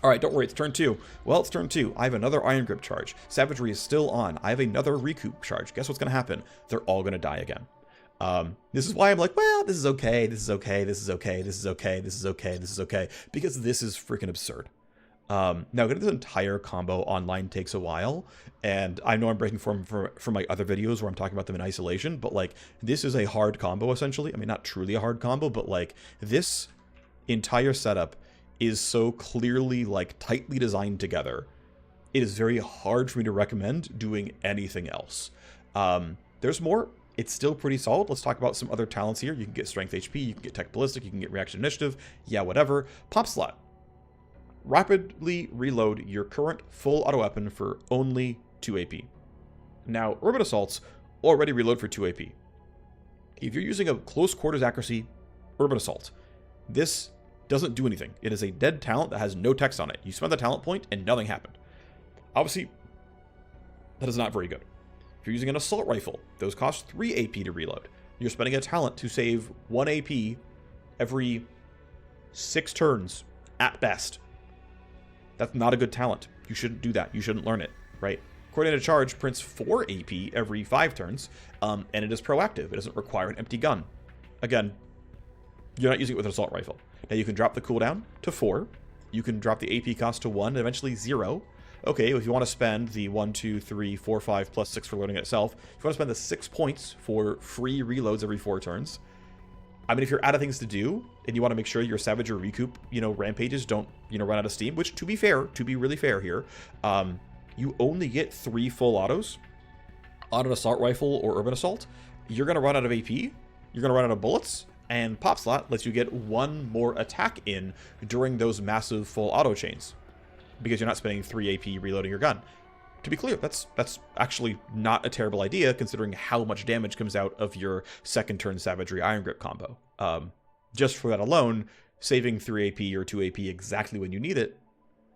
Alright, don't worry, it's turn 2. Well, it's turn 2. I have another Iron Grip charge. Savagery is still on. I have another Recoup charge. Guess what's going to happen? They're all going to die again. This is why I'm well, this is okay, this is okay, this is okay, this is okay, this is okay, this is okay, because this is freaking absurd. Now, getting this entire combo online takes a while, and I know I'm breaking form from my other videos where I'm talking about them in isolation, but this is a hard combo, essentially. I mean, not truly a hard combo, but this entire setup is so clearly tightly designed together. It is very hard for me to recommend doing anything else. There's more. It's still pretty solid. Let's talk about some other talents here. You can get Strength HP, you can get Tech Ballistic, you can get Reaction Initiative, yeah, whatever. Pop Slot. Rapidly reload your current full auto weapon for only 2 AP. Now, Urban Assaults already reload for 2 AP. If you're using a close quarters accuracy Urban Assault, this doesn't do anything. It is a dead talent that has no text on it. You spend the talent point and nothing happened. Obviously, that is not very good. If you're using an assault rifle, those cost 3 AP to reload. You're spending a talent to save 1 AP every 6 turns at best. That's not a good talent. You shouldn't do that. You shouldn't learn it, right? Coordinated Charge prints 4 AP every 5 turns, and it is proactive. It doesn't require an empty gun. Again, you're not using it with an assault rifle. Now you can drop the cooldown to 4. You can drop the AP cost to 1, and eventually 0. Okay, if you want to spend the 1, 2, 3, 4, 5, plus 6 for loading it itself, if you want to spend the 6 points for free reloads every 4 turns, I mean, if you're out of things to do, and you want to make sure your Savage or Recoup, rampages don't, run out of steam, which, to be fair, to be really fair here, you only get 3 full autos on an Assault Rifle or Urban Assault. You're going to run out of AP, you're going to run out of bullets, and Pop Slot lets you get 1 more attack in during those massive full auto chains, because you're not spending 3 AP reloading your gun. To be clear, that's actually not a terrible idea, considering how much damage comes out of your second turn Savagery Iron Grip combo. Just for that alone, saving 3 AP or 2 AP exactly when you need it,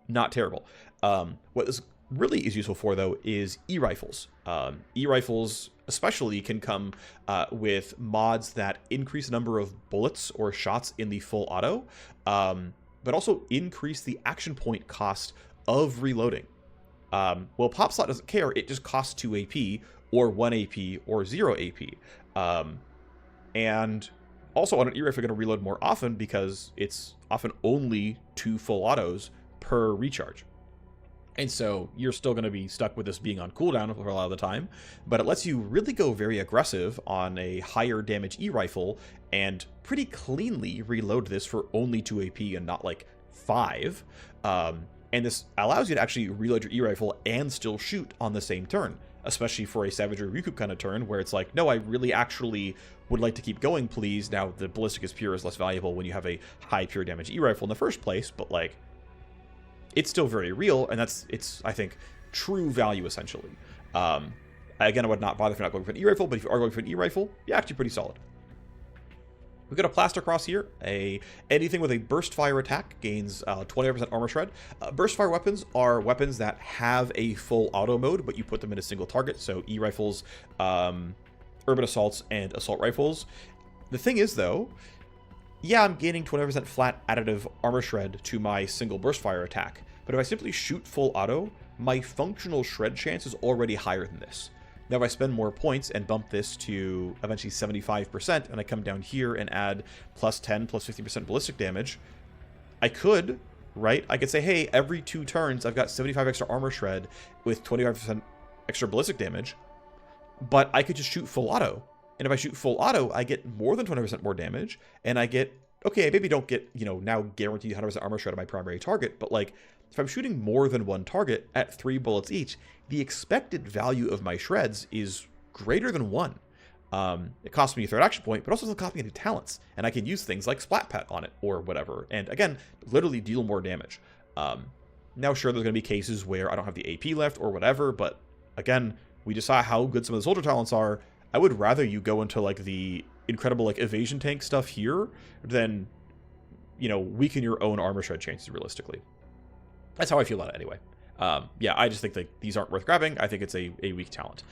not terrible. What this really is useful for, though, is E-Rifles. E-Rifles especially can come with mods that increase the number of bullets or shots in the full auto, but also increase the action point cost of reloading. Well, Pop Slot doesn't care. It just costs 2 AP or 1 AP or 0 AP. And also on an E-Rifle, you're going to reload more often because it's often only 2 full autos per recharge. And so you're still going to be stuck with this being on cooldown for a lot of the time, but it lets you really go very aggressive on a higher damage E-Rifle and pretty cleanly reload this for only 2 AP and not like 5. And this allows you to actually reload your E-Rifle and still shoot on the same turn, especially for a Savagery Recoup kind of turn where it's like, no, I really actually would like to keep going, please. Now, the Ballistic is Pure is less valuable when you have a high pure damage E-Rifle in the first place, but like, it's still very real, and it's I think, true value, essentially. Again, I would not bother if you're not going for an E-Rifle, but if you are going for an E-Rifle, yeah, actually pretty solid. We've got a Plaster Cross here. Anything with a Burst Fire attack gains 25% Armor Shred. Burst Fire weapons are weapons that have a full auto mode, but you put them in a single target, so E-Rifles, Urban Assaults, and Assault Rifles. The thing is, though, yeah, I'm gaining 20% flat additive armor shred to my single burst fire attack, but if I simply shoot full auto, my functional shred chance is already higher than this. Now, if I spend more points and bump this to eventually 75%, and I come down here and add plus 10, plus 50% ballistic damage, I could, right? I could say, hey, every 2 turns, I've got 75 extra armor shred with 25% extra ballistic damage, but I could just shoot full auto. And if I shoot full auto, I get more than 20% more damage, and I get, okay, I maybe don't get, now guaranteed 100% armor shred on my primary target, but like, if I'm shooting more than 1 target at 3 bullets each, the expected value of my shreds is greater than 1. It costs me a 3rd action point, but also doesn't cost me any talents, and I can use things like Splat Pat on it, or whatever, and again, literally deal more damage. Now, sure, there's going to be cases where I don't have the AP left, or whatever, but again, we just saw how good some of the soldier talents are. I would rather you go into like the incredible like evasion tank stuff here than, weaken your own armor shred chances realistically. That's how I feel about it anyway. Yeah, I just think that these aren't worth grabbing. I think it's a weak talent.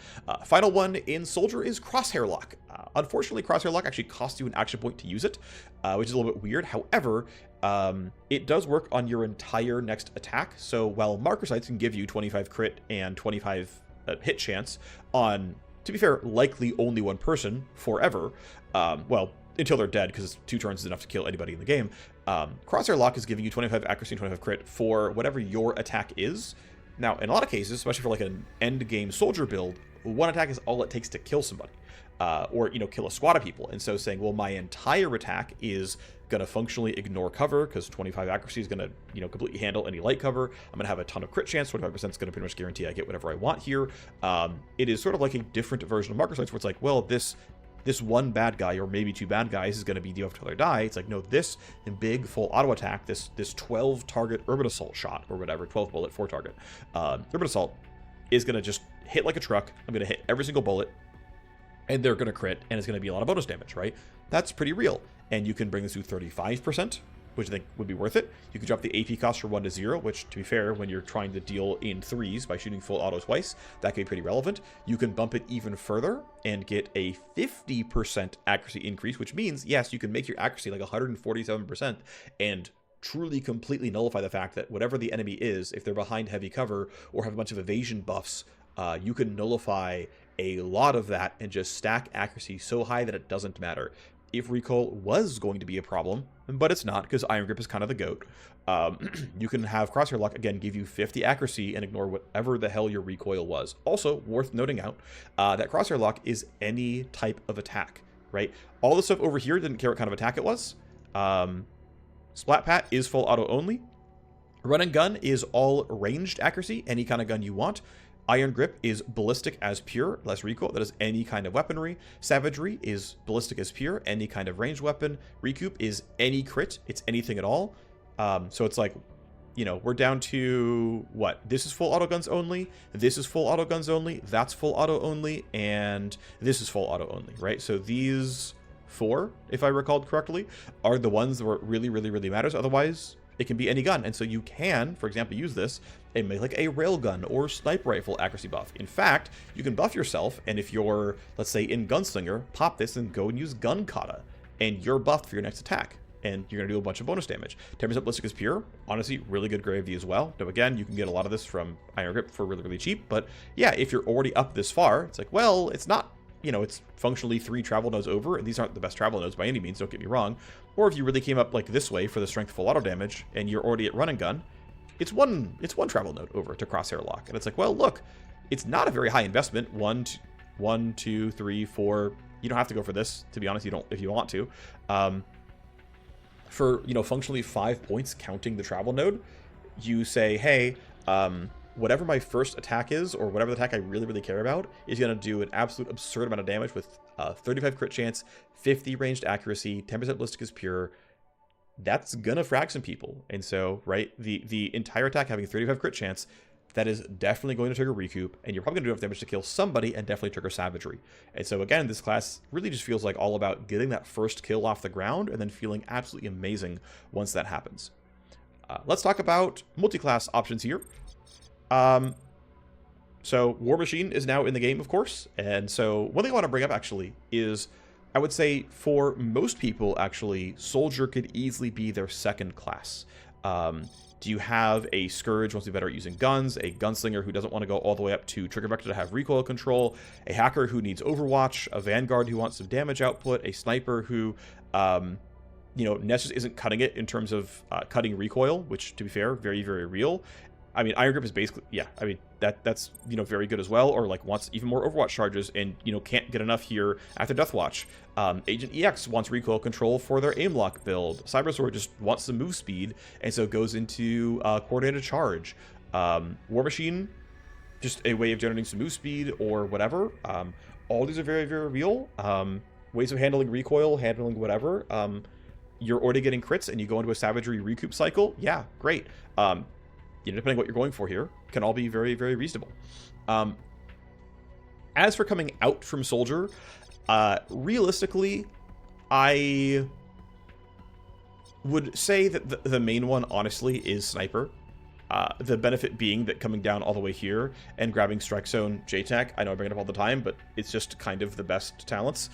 Final one in Soldier is Crosshair Lock. Unfortunately, Crosshair Lock actually costs you an action point to use it, which is a little bit weird. However, it does work on your entire next attack. So while Marker Sights can give you 25 crit and 25 hit chance on, to be fair, likely only 1 person forever, well, until they're dead, because 2 turns is enough to kill anybody in the game. Crosshair Lock is giving you 25 accuracy and 25 crit for whatever your attack is. Now, in a lot of cases, especially for like an end game soldier build, 1 attack is all it takes to kill somebody, or kill a squad of people. And so saying, well, my entire attack is gonna functionally ignore cover because 25 accuracy is gonna completely handle any light cover. I'm gonna have a ton of crit chance. 25% is gonna pretty much guarantee I get whatever I want here. It is sort of like a different version of Marker Sights where it's like, well, this 1 bad guy or maybe 2 bad guys is going to be deal after they die. It's like, no, this big full auto attack, this 12 target Urban Assault shot or whatever, 12 bullet, 4 target Urban Assault is going to just hit like a truck. I'm going to hit every single bullet, and they're going to crit, and it's going to be a lot of bonus damage, right? That's pretty real. And you can bring this to 35%, which I think would be worth it. You can drop the AP cost from 1 to 0, which, to be fair, when you're trying to deal in 3s by shooting full auto twice, that can be pretty relevant. You can bump it even further and get a 50% accuracy increase, which means, yes, you can make your accuracy like 147% and truly completely nullify the fact that whatever the enemy is, if they're behind heavy cover or have a bunch of evasion buffs, you can nullify a lot of that and just stack accuracy so high that it doesn't matter. If recoil was going to be a problem, but it's not, because Iron Grip is kind of the GOAT, you can have Crosshair Lock, again, give you 50 accuracy and ignore whatever the hell your recoil was. Also, worth noting out, that Crosshair Lock is any type of attack, right? All the stuff over here didn't care what kind of attack it was. Splat Pat is full auto only. Run and Gun is all ranged accuracy, any kind of gun you want. Iron Grip is ballistic as pure, less recoil. That is any kind of weaponry. Savagery is ballistic as pure, any kind of ranged weapon. Recoup is any crit. It's anything at all. So it's like, you know, we're down to what? This is full auto guns only. This is full auto guns only. That's full auto only. And this is full auto only, right? So these 4, if I recalled correctly, are the ones where it really, really, really matters. Otherwise, it can be any gun. And so you can, for example, use this and make like a railgun or sniper rifle accuracy buff. In fact, you can buff yourself, and if you're, let's say, in Gunslinger, pop this and go and use Gun Kata, and you're buffed for your next attack. And you're going to do a bunch of bonus damage. 10% ballistic is pure. Honestly, really good gravity as well. Now, again, you can get a lot of this from Iron Grip for really, really cheap. But yeah, if you're already up this far, it's like, well, it's not, you know, it's functionally 3 travel nodes over. And these aren't the best travel nodes by any means, don't get me wrong. Or if you really came up like this way for the strength full auto damage and you're already at run and gun, it's one travel node over to Crosshair Lock. And it's like, well, look, it's not a very high investment. 1, 2, 3, 4. You don't have to go for this, to be honest. You don't if you want to. For, you know, functionally 5 points counting the travel node, you say, hey, whatever my first attack is, or whatever the attack I really, really care about, is going to do an absolute absurd amount of damage with 35 crit chance, 50 ranged accuracy, 10% ballistic is pure. That's going to frag some people. And so, right, the entire attack having 35 crit chance, that is definitely going to trigger Recoup, and you're probably going to do enough damage to kill somebody and definitely trigger Savagery. And so again, this class really just feels like all about getting that first kill off the ground and then feeling absolutely amazing once that happens. Let's talk about multi-class options here. So War Machine is now in the game, of course, and so one thing I want to bring up actually is, I would say for most people, actually, Soldier could easily be their second class. Do you have a Scourge who wants to be better at using guns, a Gunslinger who doesn't want to go all the way up to Trigger Vector to have recoil control, a Hacker who needs Overwatch, a Vanguard who wants some damage output, a Sniper who, you know, Nessus isn't cutting it in terms of cutting recoil, which, to be fair, very, very real. I mean, Iron Grip is basically, yeah, I mean, that's, you know, very good as well, or like wants even more Overwatch charges and, you know, can't get enough here after Deathwatch. Agent EX wants recoil control for their aim lock build. Cybersword just wants some move speed, and so goes into coordinated charge. War Machine, just a way of generating some move speed or whatever. All these are very, very real. Ways of handling recoil, handling whatever. You're already getting crits and you go into a Savagery recoup cycle. Yeah, great. You know, depending on what you're going for here, can all be very, very reasonable. As for coming out from Soldier, realistically, I would say that the main one, honestly, is Sniper. The benefit being that coming down all the way here and grabbing Strike Zone JTAC, I know I bring it up all the time, but it's just kind of the best talents.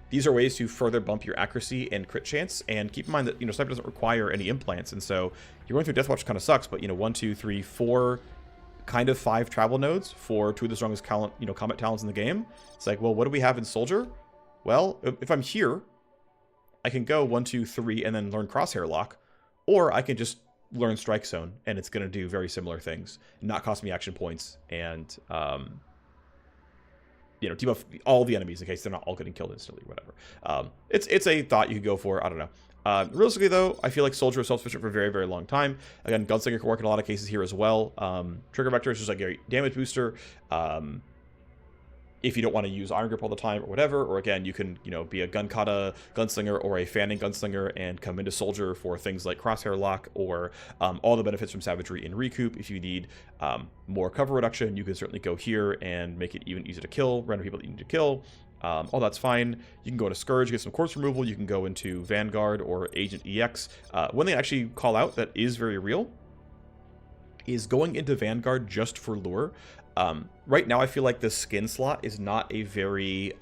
These are ways to further bump your accuracy and crit chance, and keep in mind that, you know, Sniper doesn't require any implants, and so you're going through Deathwatch kind of sucks, but, you know, 1, 2, 3, 4, kind of 5 travel nodes for 2 of the strongest combat talents in the game. It's like, well, what do we have in Soldier? Well, if I'm here, I can go 1, 2, 3, and then learn Crosshair Lock, or I can just learn Strike Zone, and it's going to do very similar things, not cost me action points, and you know, debuff all the enemies in case they're not all getting killed instantly, whatever. It's a thought you could go for. I don't know. Realistically, though, I feel like Soldier is self-sufficient for a very, very long time. Again, Gunslinger can work in a lot of cases here as well. Trigger Vector is just like a damage booster. If you don't want to use Iron Grip all the time or whatever, or again, you can, you know, be a Gun Kata Gunslinger or a Fanning Gunslinger and come into Soldier for things like Crosshair Lock or all the benefits from Savagery and Recoup. If you need more cover reduction, you can certainly go here and make it even easier to kill, random people that you need to kill. All that's fine. You can go into Scourge, get some corpse removal. You can go into Vanguard or Agent EX. One thing I actually call out that is very real is going into Vanguard just for lure. Right now, I feel like the skin slot is not a very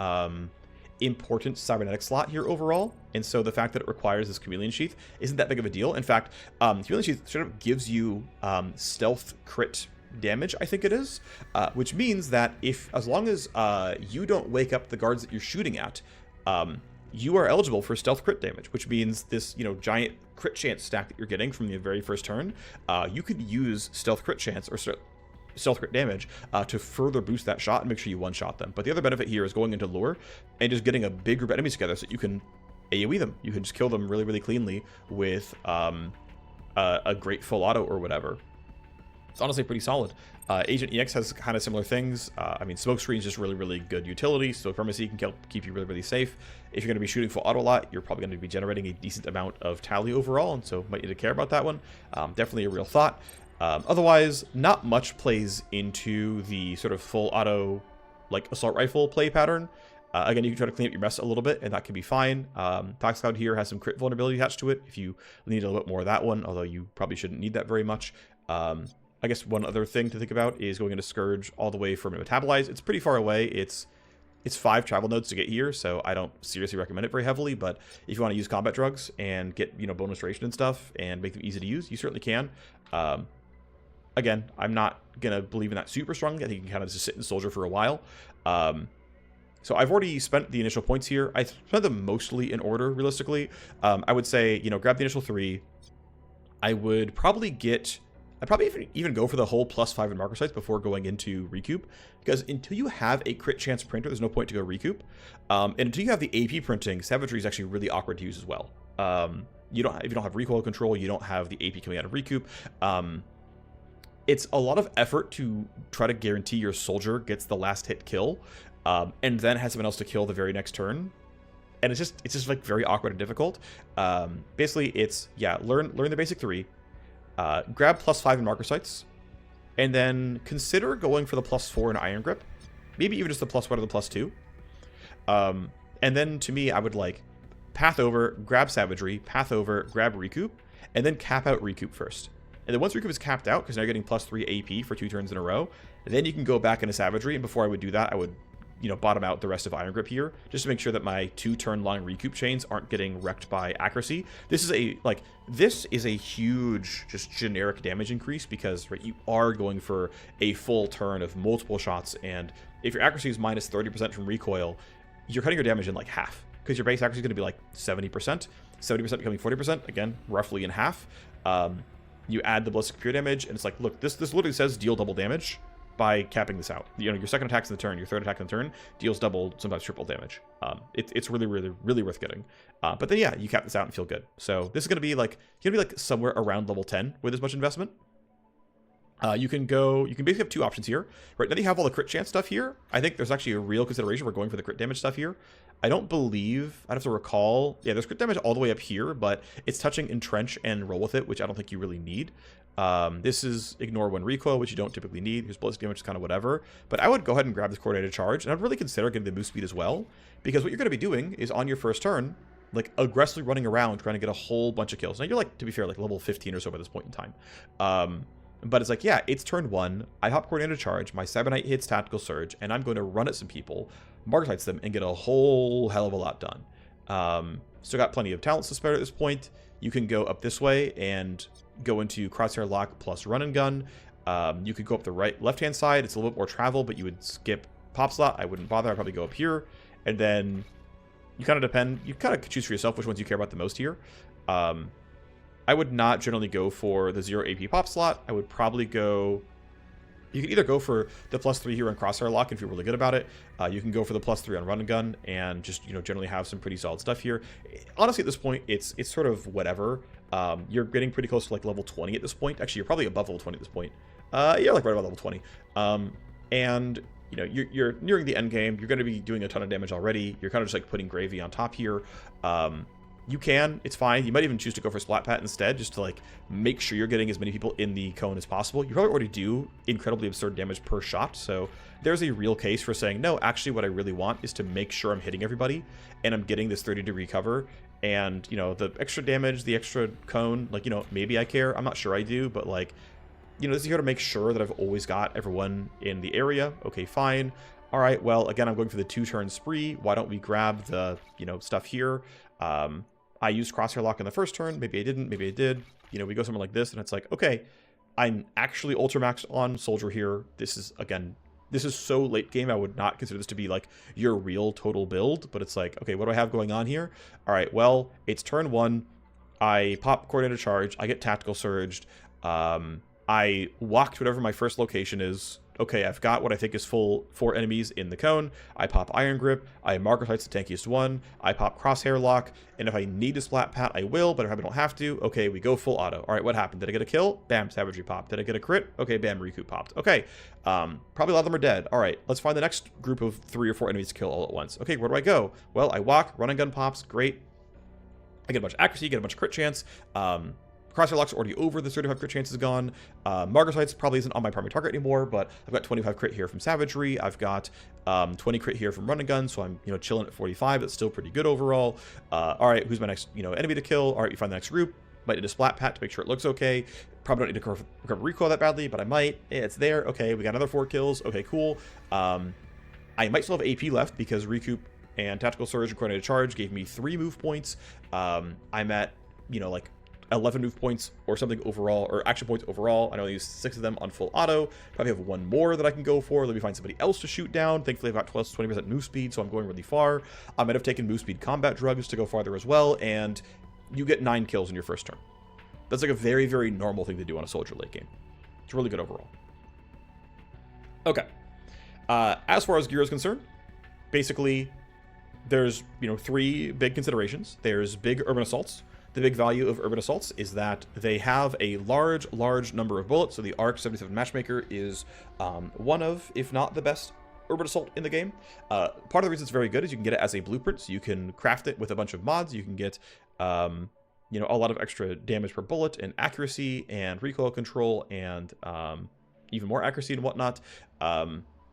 important cybernetic slot here overall, and so the fact that it requires this chameleon sheath isn't that big of a deal. In fact, chameleon sheath sort of gives you stealth crit damage, I think it is, which means that as long as you don't wake up the guards that you're shooting at, you are eligible for stealth crit damage, which means this, giant crit chance stack that you're getting from the very first turn, you could use stealth crit chance or stealth crit damage to further boost that shot and make sure you one-shot them. But the other benefit here is going into lure and just getting a big group of enemies together so that you can AoE them. You can just kill them really, really cleanly with a great full auto or whatever. It's honestly pretty solid. Agent EX has kind of similar things. I mean, Smokescreen is just really, really good utility. So Pharmacy can keep you really, really safe. If you're going to be shooting full auto a lot, you're probably going to be generating a decent amount of tally overall, and so might need to care about that one. Definitely a real thought. Otherwise, not much plays into the sort of full auto, like, assault rifle play pattern. Again, you can try to clean up your mess a little bit, and that can be fine. Tox Cloud here has some crit vulnerability attached to it if you need a little bit more of that one, although you probably shouldn't need that very much. I guess one other thing to think about is going into Scourge all the way from Metabolize. It's pretty far away. It's 5 travel nodes to get here, so I don't seriously recommend it very heavily, but if you want to use combat drugs and get, bonus duration and stuff and make them easy to use, you certainly can. Again, I'm not going to believe in that super strongly. I think you can kind of just sit and soldier for a while. So I've already spent the initial points here. I spent them mostly in order, realistically. I would say, grab the initial 3. I'd probably even go for the whole +5 in marker sites before going into recoup, because until you have a crit chance printer, there's no point to go recoup. And until you have the AP printing, Savagery is actually really awkward to use as well. If you don't have recoil control, you don't have the AP coming out of recoup. It's a lot of effort to try to guarantee your soldier gets the last hit kill, and then has someone else to kill the very next turn. And it's just like very awkward and difficult. Basically, it's learn the basic 3. Grab +5 in marker sites, and then consider going for the +4 in Iron Grip, maybe even just the +1 or the +2. And then to me, I would like path over, grab Savagery, path over, grab Recoup, and then cap out Recoup first. And then once Recoup is capped out, because now you're getting +3 AP for 2 turns in a row, then you can go back into Savagery. And before I would do that, I would bottom out the rest of Iron Grip here, just to make sure that my 2-turn long recoup chains aren't getting wrecked by accuracy. This is a huge, just generic damage increase, because you are going for a full turn of multiple shots, and if your accuracy is minus 30% from recoil, you're cutting your damage in like half, because your base accuracy is going to be like 70%, 70% becoming 40%, again, roughly in half. You add the ballistic pure damage, and it's like, look, this literally says deal double damage by capping this out. Your second attack's in the turn, your third attack in the turn deals double, sometimes triple damage. It's really, really, really worth getting. But then you cap this out and feel good. So this is gonna be like somewhere around level 10 with as much investment. You can basically have 2 options here. Right now you have all the crit chance stuff here. I think there's actually a real consideration for going for the crit damage stuff here. I'd have to recall. Yeah, there's crit damage all the way up here, but it's touching Entrench and Roll with it, which I don't think you really need. This is ignore 1 recoil, which you don't typically need. Here's ballistic damage, is kind of whatever. But I would go ahead and grab this coordinated charge, and I'd really consider getting the move speed as well, because what you're going to be doing is on your first turn, like aggressively running around trying to get a whole bunch of kills. Now you're like, to be fair, like level 15 or so by this point in time. But it's like, yeah, it's turn 1. I hop coordinated charge. My Cyberknight hits tactical surge, and I'm going to run at some people, marker sights them, and get a whole hell of a lot done. Still got plenty of talents to spare at this point. You can go up this way and go into crosshair lock plus run and gun. You could go up the left-hand side. It's a little bit more travel, but you would skip pop slot. I wouldn't bother. I'd probably go up here, and then you kind of choose for yourself which ones you care about the most here. I would not generally go for the 0 AP pop slot. I would probably go... You can either go for the +3 here on crosshair lock if you're really good about it. You can go for the +3 on run and gun and just, generally have some pretty solid stuff here. Honestly, at this point, it's sort of whatever. You're getting pretty close to like level 20 at this point. Actually, you're probably above level 20 at this point. Yeah, like right about level 20. And you're nearing the end game. You're going to be doing a ton of damage already. You're kind of just like putting gravy on top here. It's fine. You might even choose to go for Splat Pat instead, just to like make sure you're getting as many people in the cone as possible. You probably already do incredibly absurd damage per shot, so there's a real case for saying, no, actually what I really want is to make sure I'm hitting everybody, and I'm getting this 30-degree cover, and, the extra damage, the extra cone, like, maybe I care. I'm not sure I do, but like, this is here to make sure that I've always got everyone in the area. Okay, fine. All right, well, again, I'm going for the 2-turn spree. Why don't we grab the, stuff here? I used Crosshair Lock in the first turn. Maybe I didn't. Maybe I did. We go somewhere like this, and it's like, okay, I'm actually ultra maxed on Soldier here. This is so late game. I would not consider this to be like your real total build, but it's like, okay, what do I have going on here? All right, well, it's turn 1. I pop Coordinated Charge. I get Tactical Surged. I walked whatever my first location is. Okay, I've got what I think is full 4 enemies in the cone. I pop Iron Grip. I Marker Sight's the tankiest one. I pop Crosshair Lock. And if I need to Splat Pat, I will. But if I don't have to, okay, we go full auto. All right, what happened? Did I get a kill? Bam, Savagery popped. Did I get a crit? Okay, bam, Recoup popped. Okay, probably a lot of them are dead. All right, let's find the next group of 3 or 4 enemies to kill all at once. Okay, where do I go? Well, I walk. Run and gun pops. Great. I get a bunch of accuracy, get a bunch of crit chance. Crosshair Lock's already over, the 35 crit chance is gone. Marker Sights probably isn't on my primary target anymore, but I've got 25 crit here from Savagery. I've got 20 crit here from Run and Gun, so I'm chilling at 45. That's still pretty good overall. All right, who's my next enemy to kill? All right, you find the next group. Might need a Splat Pat to make sure it looks okay. Probably don't need to recover recoil that badly, but I might. It's there. Okay, we got another 4 kills. Okay, cool. I might still have AP left because Recoup and Tactical Surge and Coordinated Charge gave me 3 move points. I'm at, like 11 move points or something overall, or action points overall. I only used 6 of them on full auto. Probably have 1 more that I can go for. Let me find somebody else to shoot down. Thankfully, I've got 20% move speed, so I'm going really far. I might have taken move speed combat drugs to go farther as well, and you get 9 kills in your first turn. That's like a very, very normal thing to do on a Soldier late game. It's really good overall. Okay. As far as gear is concerned, basically, there's 3 big considerations. There's big urban assaults. The big value of urban assaults is that they have a large number of bullets. So the ARC 77 Matchmaker is one of, if not the best urban assault in the game. Part of the reason it's very good is you can get it as a blueprint. So you can craft it with a bunch of mods. You can get a lot of extra damage per bullet and accuracy and recoil control and even more accuracy and whatnot.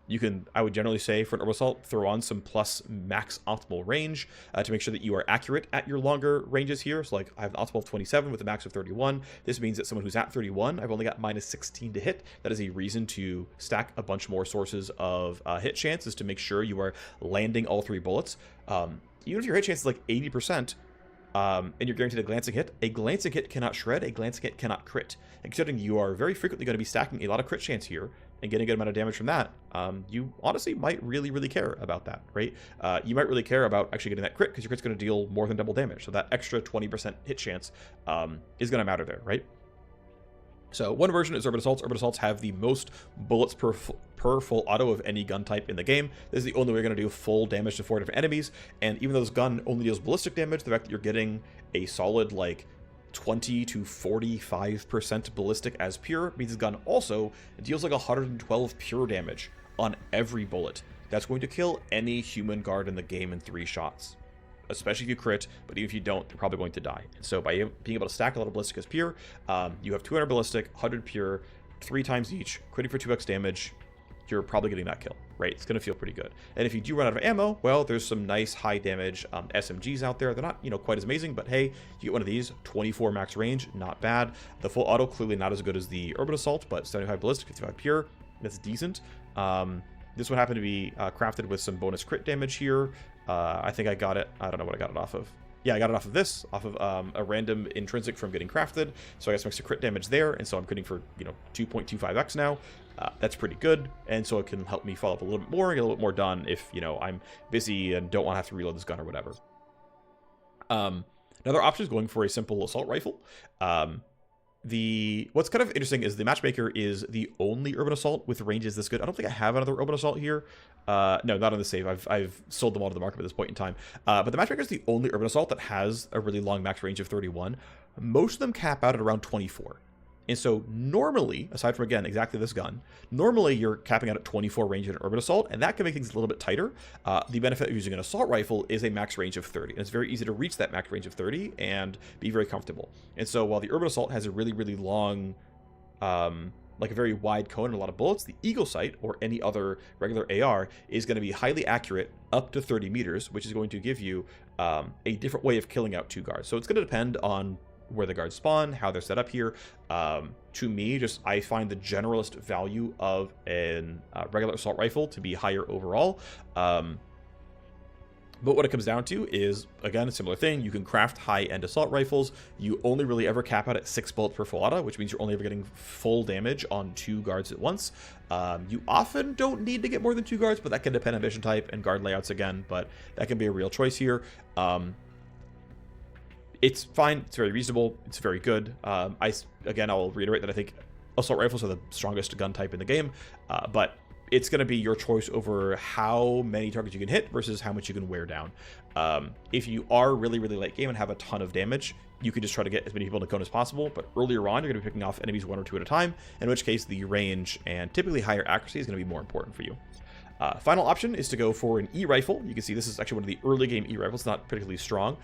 You can, I would generally say, for an urban assault, throw on some plus max optimal range to make sure that you are accurate at your longer ranges here. So like I have an optimal of 27 with a max of 31. This means that someone who's at 31, I've only got minus 16 to hit. That is a reason to stack a bunch more sources of hit chances to make sure you are landing all 3 bullets. Even if your hit chance is like 80%, and you're guaranteed a glancing hit cannot shred, a glancing hit cannot crit. And considering you are very frequently going to be stacking a lot of crit chance here and getting a good amount of damage from that, you honestly might really care about that, right? You might really care about actually getting that crit because your crit's going to deal more than double damage. So that extra 20% hit chance is going to matter there, right? So one version is Urban Assaults. Urban Assaults have the most bullets per full auto of any gun type in the game. This is the only way you're going to do full damage to 4 different enemies. And even though this gun only deals ballistic damage, the fact that you're getting a solid like 20 to 45% ballistic as pure means this gun also deals like 112 pure damage on every bullet. That's going to kill any human guard in the game in 3 shots. Especially if you crit, but even if you don't, you're probably going to die. And so by being able to stack a lot of ballistic as pure, you have 200 ballistic, 100 pure, 3 times each, critting for 2x damage, you're probably getting that kill, right? It's going to feel pretty good. And if you do run out of ammo, well, there's some nice high damage SMGs out there. They're not, quite as amazing, but hey, you get one of these, 24 max range, not bad. The full auto, clearly not as good as the Urban Assault, but 75 ballistic, 55 pure, that's decent. This one happened to be crafted with some bonus crit damage here. I think I got it. I don't know what I got it off of. Yeah, I got it off of this, off of a random intrinsic from getting crafted. So I guess makes a crit damage there, and so I'm critting for 2.25x now. That's pretty good, and so it can help me follow up a little bit more and get a little bit more done if I'm busy and don't want to have to reload this gun or whatever. Another option is going for a simple assault rifle. What's kind of interesting is the Matchmaker is the only Urban Assault with ranges this good. I don't think I have another Urban Assault here. No, not on the save. I've sold them all to the market at this point in time. But the Matchmaker is the only Urban Assault that has a really long max range of 31. Most of them cap out at around 24. And so normally, aside from, again, exactly this gun, normally you're capping out at 24 range in an Urban Assault, and that can make things a little bit tighter. The benefit of using an Assault Rifle is a max range of 30, and it's very easy to reach that max range of 30 and be very comfortable. And so while the Urban Assault has a really long, like a very wide cone and a lot of bullets, the Eagle Sight, or any other regular AR, is going to be highly accurate up to 30 meters, which is going to give you a different way of killing out 2 guards. So it's going to depend on where the guards spawn, how they're set up here. To me, just I find the generalist value of an regular assault rifle to be higher overall. But what it comes down to is, again, a similar thing. You can craft high-end assault rifles. You only really ever cap out at 6 bullets per Falata, which means you're only ever getting full damage on 2 guards at once. You often don't need to get more than 2 guards, but that can depend on mission type and guard layouts again, but that can be a real choice here. It's fine. It's very reasonable. It's very good. I'll reiterate that I think assault rifles are the strongest gun type in the game, but it's going to be your choice over how many targets you can hit versus how much you can wear down. If you are really, really late game and have a ton of damage, you can just try to get as many people in the cone as possible, but earlier on, you're going to be picking off enemies 1 or 2 at a time, in which case the range and typically higher accuracy is going to be more important for you. Final option is to go for an E-rifle. You can see this is actually one of the early game E-rifles, not particularly strong.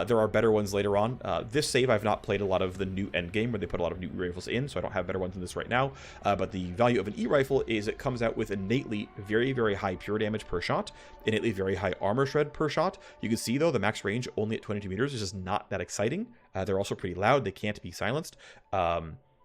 There are better ones later on. This save, I've not played a lot of the new end game where they put a lot of new E-rifles in, so I don't have better ones than this right now. But the value of an E-rifle is it comes out with innately very, very high pure damage per shot, innately very high armor shred per shot. You can see, though, the max range only at 22 meters is just not that exciting. They're also pretty loud. They can't be silenced.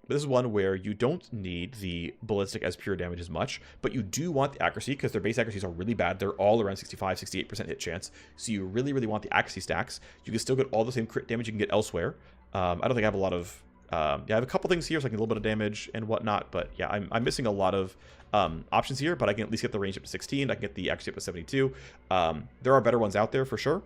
This is one where you don't need the ballistic as pure damage as much, but you do want the accuracy because their base accuracies are really bad. They're all around 65, 68% hit chance. So you really, really want the accuracy stacks. You can still get all the same crit damage you can get elsewhere. I don't think I have a lot of... I have a couple things here, so I can get a little bit of damage and whatnot, but yeah, I'm missing a lot of options here, but I can at least get the range up to 16. I can get the accuracy up to 72. There are better ones out there for sure.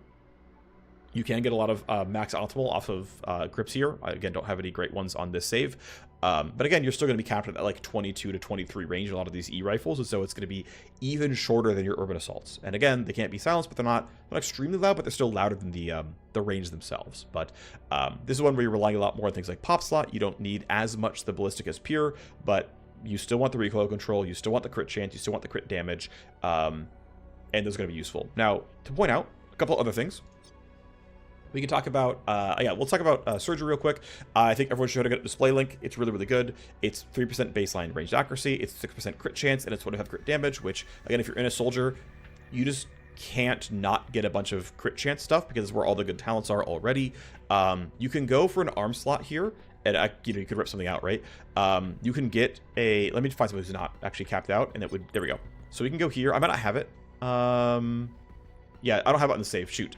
You can get a lot of max optimal off of grips here. I, again, don't have any great ones on this save. But again, you're still going to be capped at that like 22 to 23 range in a lot of these E-rifles, and so it's going to be even shorter than your urban assaults. And again, they can't be silenced, but they're not extremely loud, but they're still louder than the range themselves. But this is one where you're relying a lot more on things like pop slot. You don't need as much the ballistic as pure, but you still want the recoil control, you still want the crit chance, you still want the crit damage, and those are going to be useful. Now, to point out a couple other things. We can talk about, we'll talk about surgery real quick. I think everyone should know how to get a display link. It's really, really good. It's 3% baseline ranged accuracy. It's 6% crit chance, and it's 25 crit damage, which, again, if you're in a soldier, you just can't not get a bunch of crit chance stuff because it's where all the good talents are already. You can go for an arm slot here, and you could rip something out, right? You can get a, let me find someone who's not actually capped out, and it would, there we go. So we can go here. I might not have it. Yeah, I don't have it on the save. Shoot.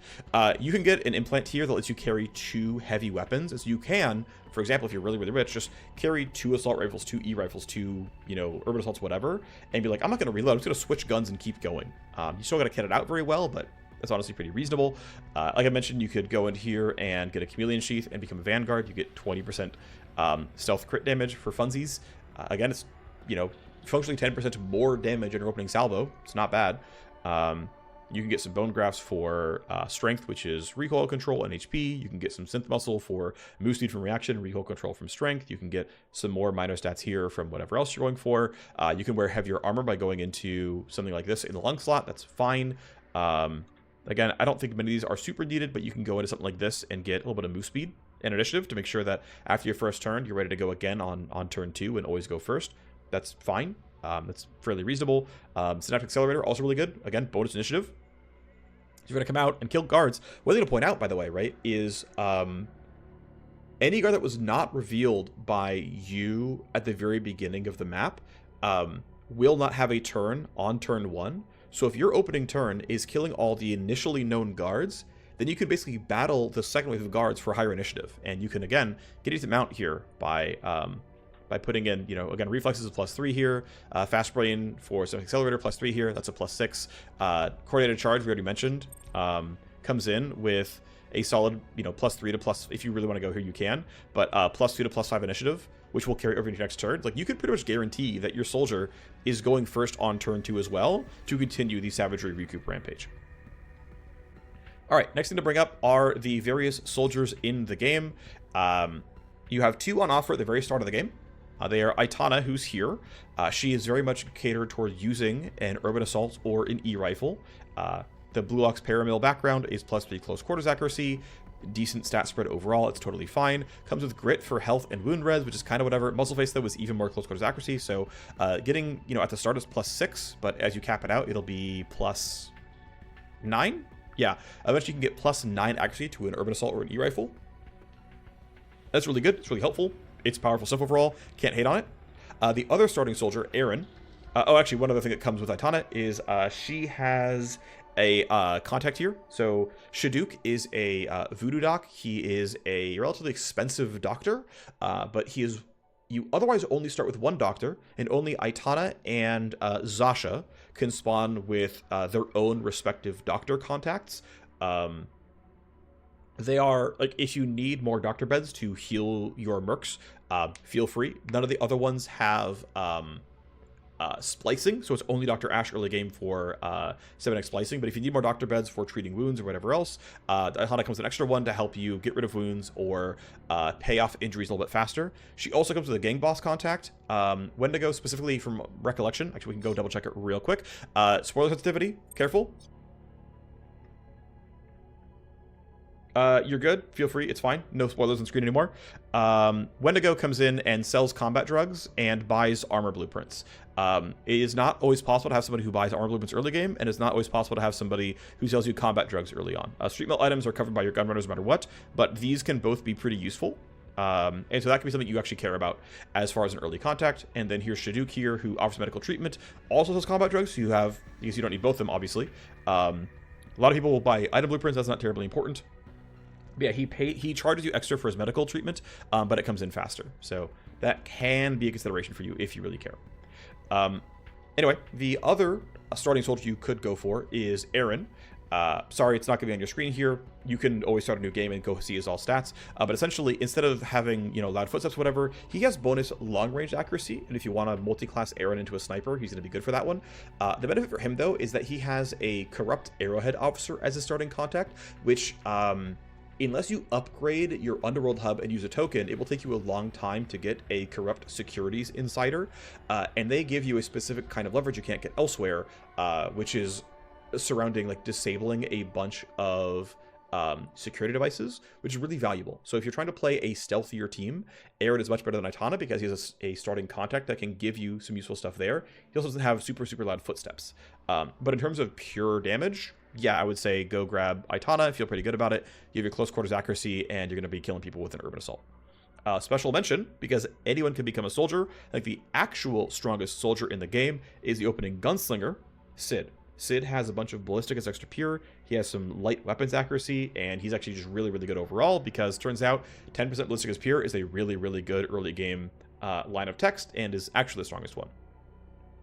You can get an implant here that lets you carry 2 heavy weapons. As you can, for example, if you're really, really rich, just carry 2 assault rifles, 2 E-rifles, 2, urban assaults, whatever, and be like, I'm not going to reload. I'm just going to switch guns and keep going. You still got to kit it out very well, but that's honestly pretty reasonable. Like I mentioned, you could go in here and get a chameleon sheath and become a vanguard. You get 20% stealth crit damage for funsies. Again, it's, functionally 10% more damage in your opening salvo. It's not bad. You can get some bone grafts for strength, which is recoil control and HP. You can get some synth muscle for move speed from reaction, recoil control from strength. You can get some more minor stats here from whatever else you're going for. You can wear heavier armor by going into something like this in the lung slot. That's fine. Again, I don't think many of these are super needed, but you can go into something like this and get a little bit of move speed and initiative to make sure that after your first turn, you're ready to go again on turn 2 and always go first. That's fine. That's fairly reasonable. Synaptic Accelerator, also really good. Again, bonus initiative. You're going to come out and kill guards. One thing to point out, by the way, right, is any guard that was not revealed by you at the very beginning of the map will not have a turn on turn 1. So if your opening turn is killing all the initially known guards, then you can basically battle the second wave of guards for higher initiative. And you can, again, get a decent mount here by putting in, again, reflexes is +3 here, fast brain for Synaptic Accelerator +3 here, that's a +6. Coordinated charge, we already mentioned, comes in with a solid, +3 to plus, if you really want to go here, you can, but +2 to +5 initiative, which will carry over into your next turn. Like, you could pretty much guarantee that your soldier is going first on turn 2 as well to continue the Savagery Recoup Rampage. All right, next thing to bring up are the various soldiers in the game. You have 2 on offer at the very start of the game. They are Aitana, who's here. She is very much catered toward using an urban assault or an E-rifle. The Blue Ox Paramill background is +3 close quarters accuracy. Decent stat spread overall. It's totally fine. Comes with grit for health and wound res, which is kind of whatever. Muzzle face, though, is even more close quarters accuracy. So getting, at the start is +6, but as you cap it out, it'll be +9. Yeah, eventually you can get +9 accuracy to an urban assault or an E-rifle. That's really good. It's really helpful. It's powerful stuff overall. Can't hate on it. The other starting soldier, Aaron. Actually, one other thing that comes with Aitana is she has a contact here. So Shaduk is a voodoo doc. He is a relatively expensive doctor, but he is. You otherwise only start with one doctor, and only Aitana and Zasha can spawn with their own respective doctor contacts. They are, like, if you need more doctor beds to heal your mercs, feel free. None of the other ones have splicing, so it's only Dr. Ash early game for 7x splicing. But if you need more doctor beds for treating wounds or whatever else, Aitana comes with an extra one to help you get rid of wounds or pay off injuries a little bit faster. She also comes with a gang boss contact. Wendigo, specifically from recollection, actually we can go double check it real quick. Spoiler sensitivity, careful. You're good. Feel free. It's fine. No spoilers on screen anymore. Wendigo comes in and sells combat drugs and buys armor blueprints. It is not always possible to have somebody who buys armor blueprints early game, and it's not always possible to have somebody who sells you combat drugs early on. Street melt items are covered by your gunrunners no matter what, but these can both be pretty useful. And so that can be something you actually care about as far as an early contact. And then here's Shaduk here, who offers medical treatment, also sells combat drugs. So you have, because you don't need both of them, obviously. A lot of people will buy item blueprints. That's not terribly important. But yeah, he charges you extra for his medical treatment, but it comes in faster. So that can be a consideration for you if you really care. Anyway, the other starting soldier you could go for is Aaron. Sorry, it's not going to be on your screen here. You can always start a new game and go see his all stats. But essentially, instead of having, loud footsteps, whatever, he has bonus long-range accuracy. And if you want to multi-class Aaron into a sniper, he's going to be good for that one. The benefit for him, though, is that he has a corrupt arrowhead officer as his starting contact, which unless you upgrade your Underworld hub and use a token, it will take you a long time to get a Corrupt Securities Insider, and they give you a specific kind of leverage you can't get elsewhere, which is surrounding, like, disabling a bunch of security devices, which is really valuable. So if you're trying to play a stealthier team, Aaron is much better than Aitana because he has a starting contact that can give you some useful stuff there. He also doesn't have super, super loud footsteps. But in terms of pure damage, yeah, I would say go grab Aitana. Feel pretty good about it. You have your close quarters accuracy, and you're going to be killing people with an urban assault. Special mention, because anyone can become a soldier, like the actual strongest soldier in the game is the opening gunslinger, Sid. Sid has a bunch of ballistic as extra pure. He has some light weapons accuracy, and he's actually just really, really good overall because turns out 10% ballistic as pure is a really, really good early game line of text and is actually the strongest one.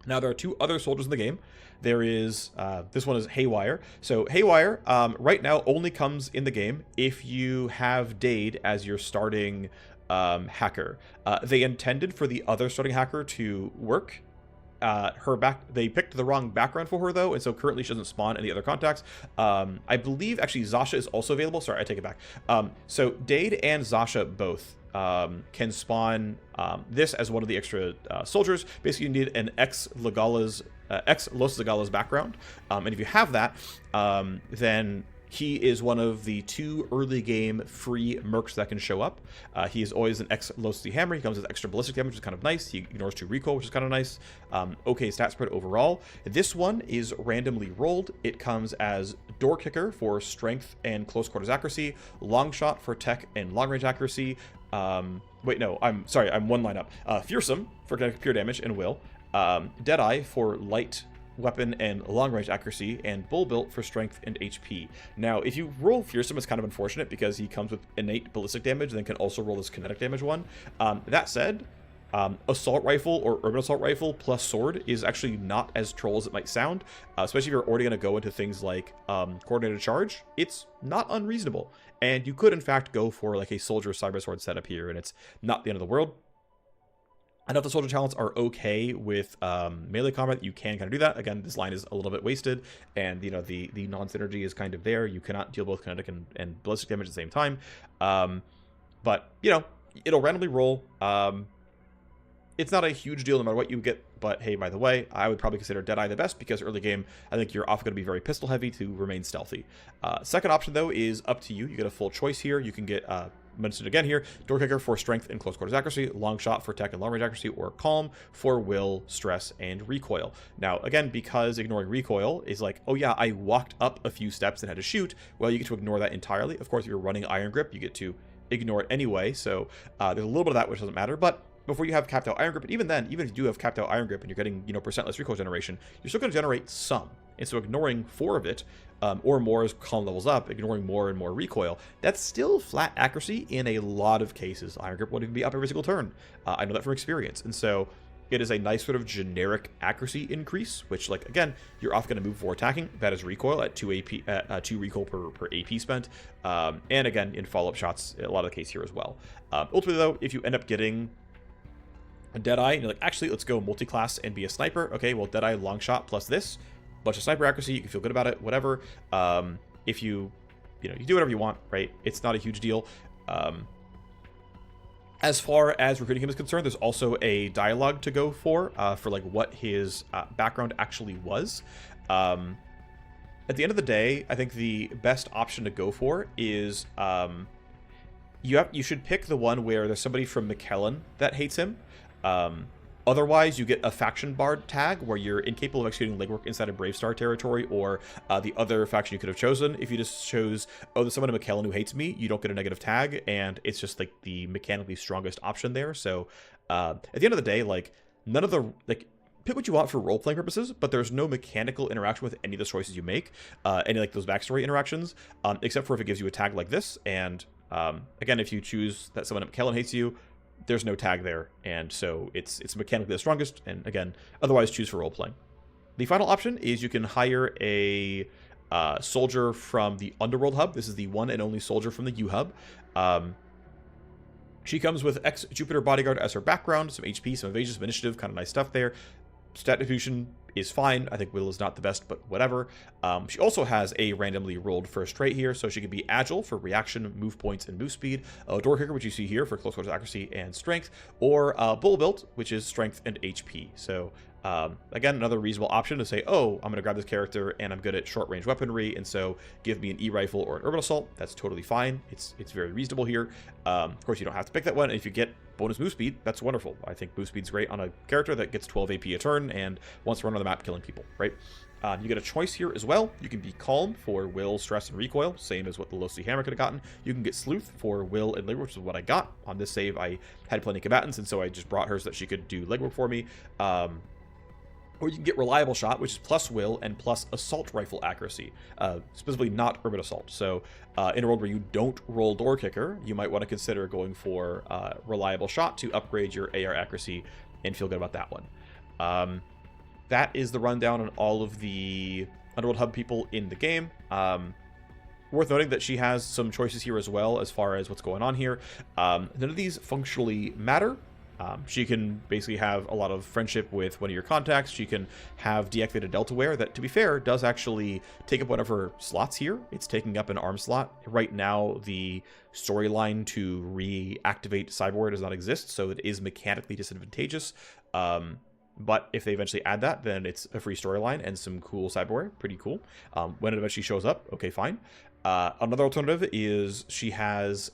Now, there are two other soldiers in the game. There is, this one is Haywire. So Haywire, right now, only comes in the game if you have Dade as your starting hacker. They intended for the other starting hacker to work. They picked the wrong background for her, though, and so currently she doesn't spawn any other contacts. I believe, actually, Zasha is also available. Sorry, I take it back. So Dade and Zasha both can spawn this as one of the extra soldiers. Basically, you need an ex-Los Legales background, and if you have that, then he is one of the two early game free mercs that can show up. He is always an ex-Los Hammer. He comes with extra ballistic damage, which is kind of nice. He ignores 2 recoil, which is kind of nice. Okay stat spread overall. This one is randomly rolled. It comes as Door Kicker for strength and close quarters accuracy, Long Shot for tech and long range accuracy. Wait, no, I'm sorry, I'm one line up. Fearsome for pure damage and will. Deadeye for light weapon and long range accuracy, and Bull Built for strength and HP. Now, if you roll Fearsome, it's kind of unfortunate because he comes with innate ballistic damage and then can also roll this kinetic damage one. That said, assault rifle or urban assault rifle plus sword is actually not as troll as it might sound, especially if you're already going to go into things like coordinated charge. It's not unreasonable, and you could in fact go for like a soldier cyber sword setup here, and it's not the end of the world. I know if the soldier talents are okay with melee combat, you can kind of do that. Again, this line is a little bit wasted, and the non-synergy is kind of there. You cannot deal both kinetic and ballistic damage at the same time. But it'll randomly roll. It's not a huge deal no matter what you get, but hey, by the way, I would probably consider Deadeye the best because early game, I think you're often going to be very pistol heavy to remain stealthy. Second option, though, is up to you. You get a full choice here. You can get, mentioned again here, Door Kicker for strength and close quarters accuracy, Long Shot for tech and long range accuracy, or Calm for will, stress, and recoil. Now, again, because ignoring recoil is like, oh yeah, I walked up a few steps and had to shoot, well, you get to ignore that entirely. Of course, if you're running Iron Grip, you get to ignore it anyway, so there's a little bit of that which doesn't matter, but before you have capped out Iron Grip, and even then, even if you do have capped out Iron Grip and you're getting, percent less recoil generation, you're still going to generate some. And so ignoring 4 of it, or more as column levels up, ignoring more and more recoil, that's still flat accuracy in a lot of cases. Iron Grip won't even be up every single turn. I know that from experience. And so it is a nice sort of generic accuracy increase, which, like, again, you're often going to move for attacking. That is recoil at 2 AP, 2 recoil per AP spent. And again, in follow-up shots, a lot of the case here as well. Ultimately, though, if you end up getting a Deadeye, and you're like, actually, let's go multi-class and be a sniper. Okay, well, Deadeye, long shot plus this, bunch of sniper accuracy, you can feel good about it, whatever. If you do whatever you want, right? It's not a huge deal. As far as recruiting him is concerned, there's also a dialogue to go for like what his background actually was. At the end of the day, I think the best option to go for is you should pick the one where there's somebody from McKellen that hates him. Otherwise, you get a faction bard tag where you're incapable of executing legwork inside of Brave Star territory, or the other faction you could have chosen. If you just chose, oh, there's someone in McKellen who hates me, you don't get a negative tag, and it's just like the mechanically strongest option there. So at the end of the day, like, none of the, like, pick what you want for role-playing purposes, but there's no mechanical interaction with any of the choices you make, any like those backstory interactions, except for if it gives you a tag like this. And again, if you choose that someone at McKellen hates you, there's no tag there, and so it's mechanically the strongest, and again, otherwise choose for role-playing. The final option is you can hire a soldier from the Underworld hub. This is the one and only soldier from the U hub. She comes with ex-Jupiter bodyguard as her background, some HP, some evasion, some initiative, kind of nice stuff there. Stat distribution is fine. I think Will is not the best, but whatever. She also has a randomly rolled first trait here, so she can be agile for reaction, move points, and move speed. Door kicker, which you see here for close quarters accuracy and strength, or bull built, which is strength and HP. So again, another reasonable option to say, oh, I'm going to grab this character and I'm good at short range weaponry, and so give me an E-rifle or an urban assault. That's totally fine. It's very reasonable here. Of course, you don't have to pick that one. And if you get bonus move speed, that's wonderful. I think move speed's great on a character that gets 12 AP a turn and wants to run on the map killing people, right? You get a choice here as well. You can be Calm for will, stress, and recoil, same as what the Low-C Hammer could have gotten. You can get Sleuth for will and legwork, which is what I got. On this save, I had plenty of combatants, and so I just brought her so that she could do legwork for me. Or you can get Reliable Shot, which is plus will and plus assault rifle accuracy, specifically not urban assault. So in a world where you don't roll door kicker, you might want to consider going for Reliable Shot to upgrade your AR accuracy and feel good about that one. That is the rundown on all of the Underworld Hub people in the game. Worth noting that she has some choices here as well as far as what's going on here. None of these functionally matter. She can basically have a lot of friendship with one of your contacts. She can have deactivated Delta Wear that, to be fair, does actually take up one of her slots here. It's taking up an arm slot. Right now, the storyline to reactivate Cyberware does not exist, so it is mechanically disadvantageous. But if they eventually add that, then it's a free storyline and some cool cyberware. Pretty cool. When it eventually shows up, okay, fine. Another alternative is she has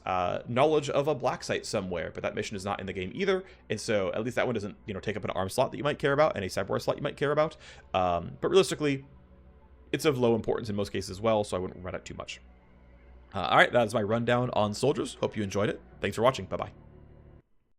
knowledge of a black site somewhere, but that mission is not in the game either. And so at least that one doesn't, take up an arm slot that you might care about and a cyberware slot you might care about. But realistically, it's of low importance in most cases as well, so I wouldn't run it too much. All right, that is my rundown on soldiers. Hope you enjoyed it. Thanks for watching. Bye-bye.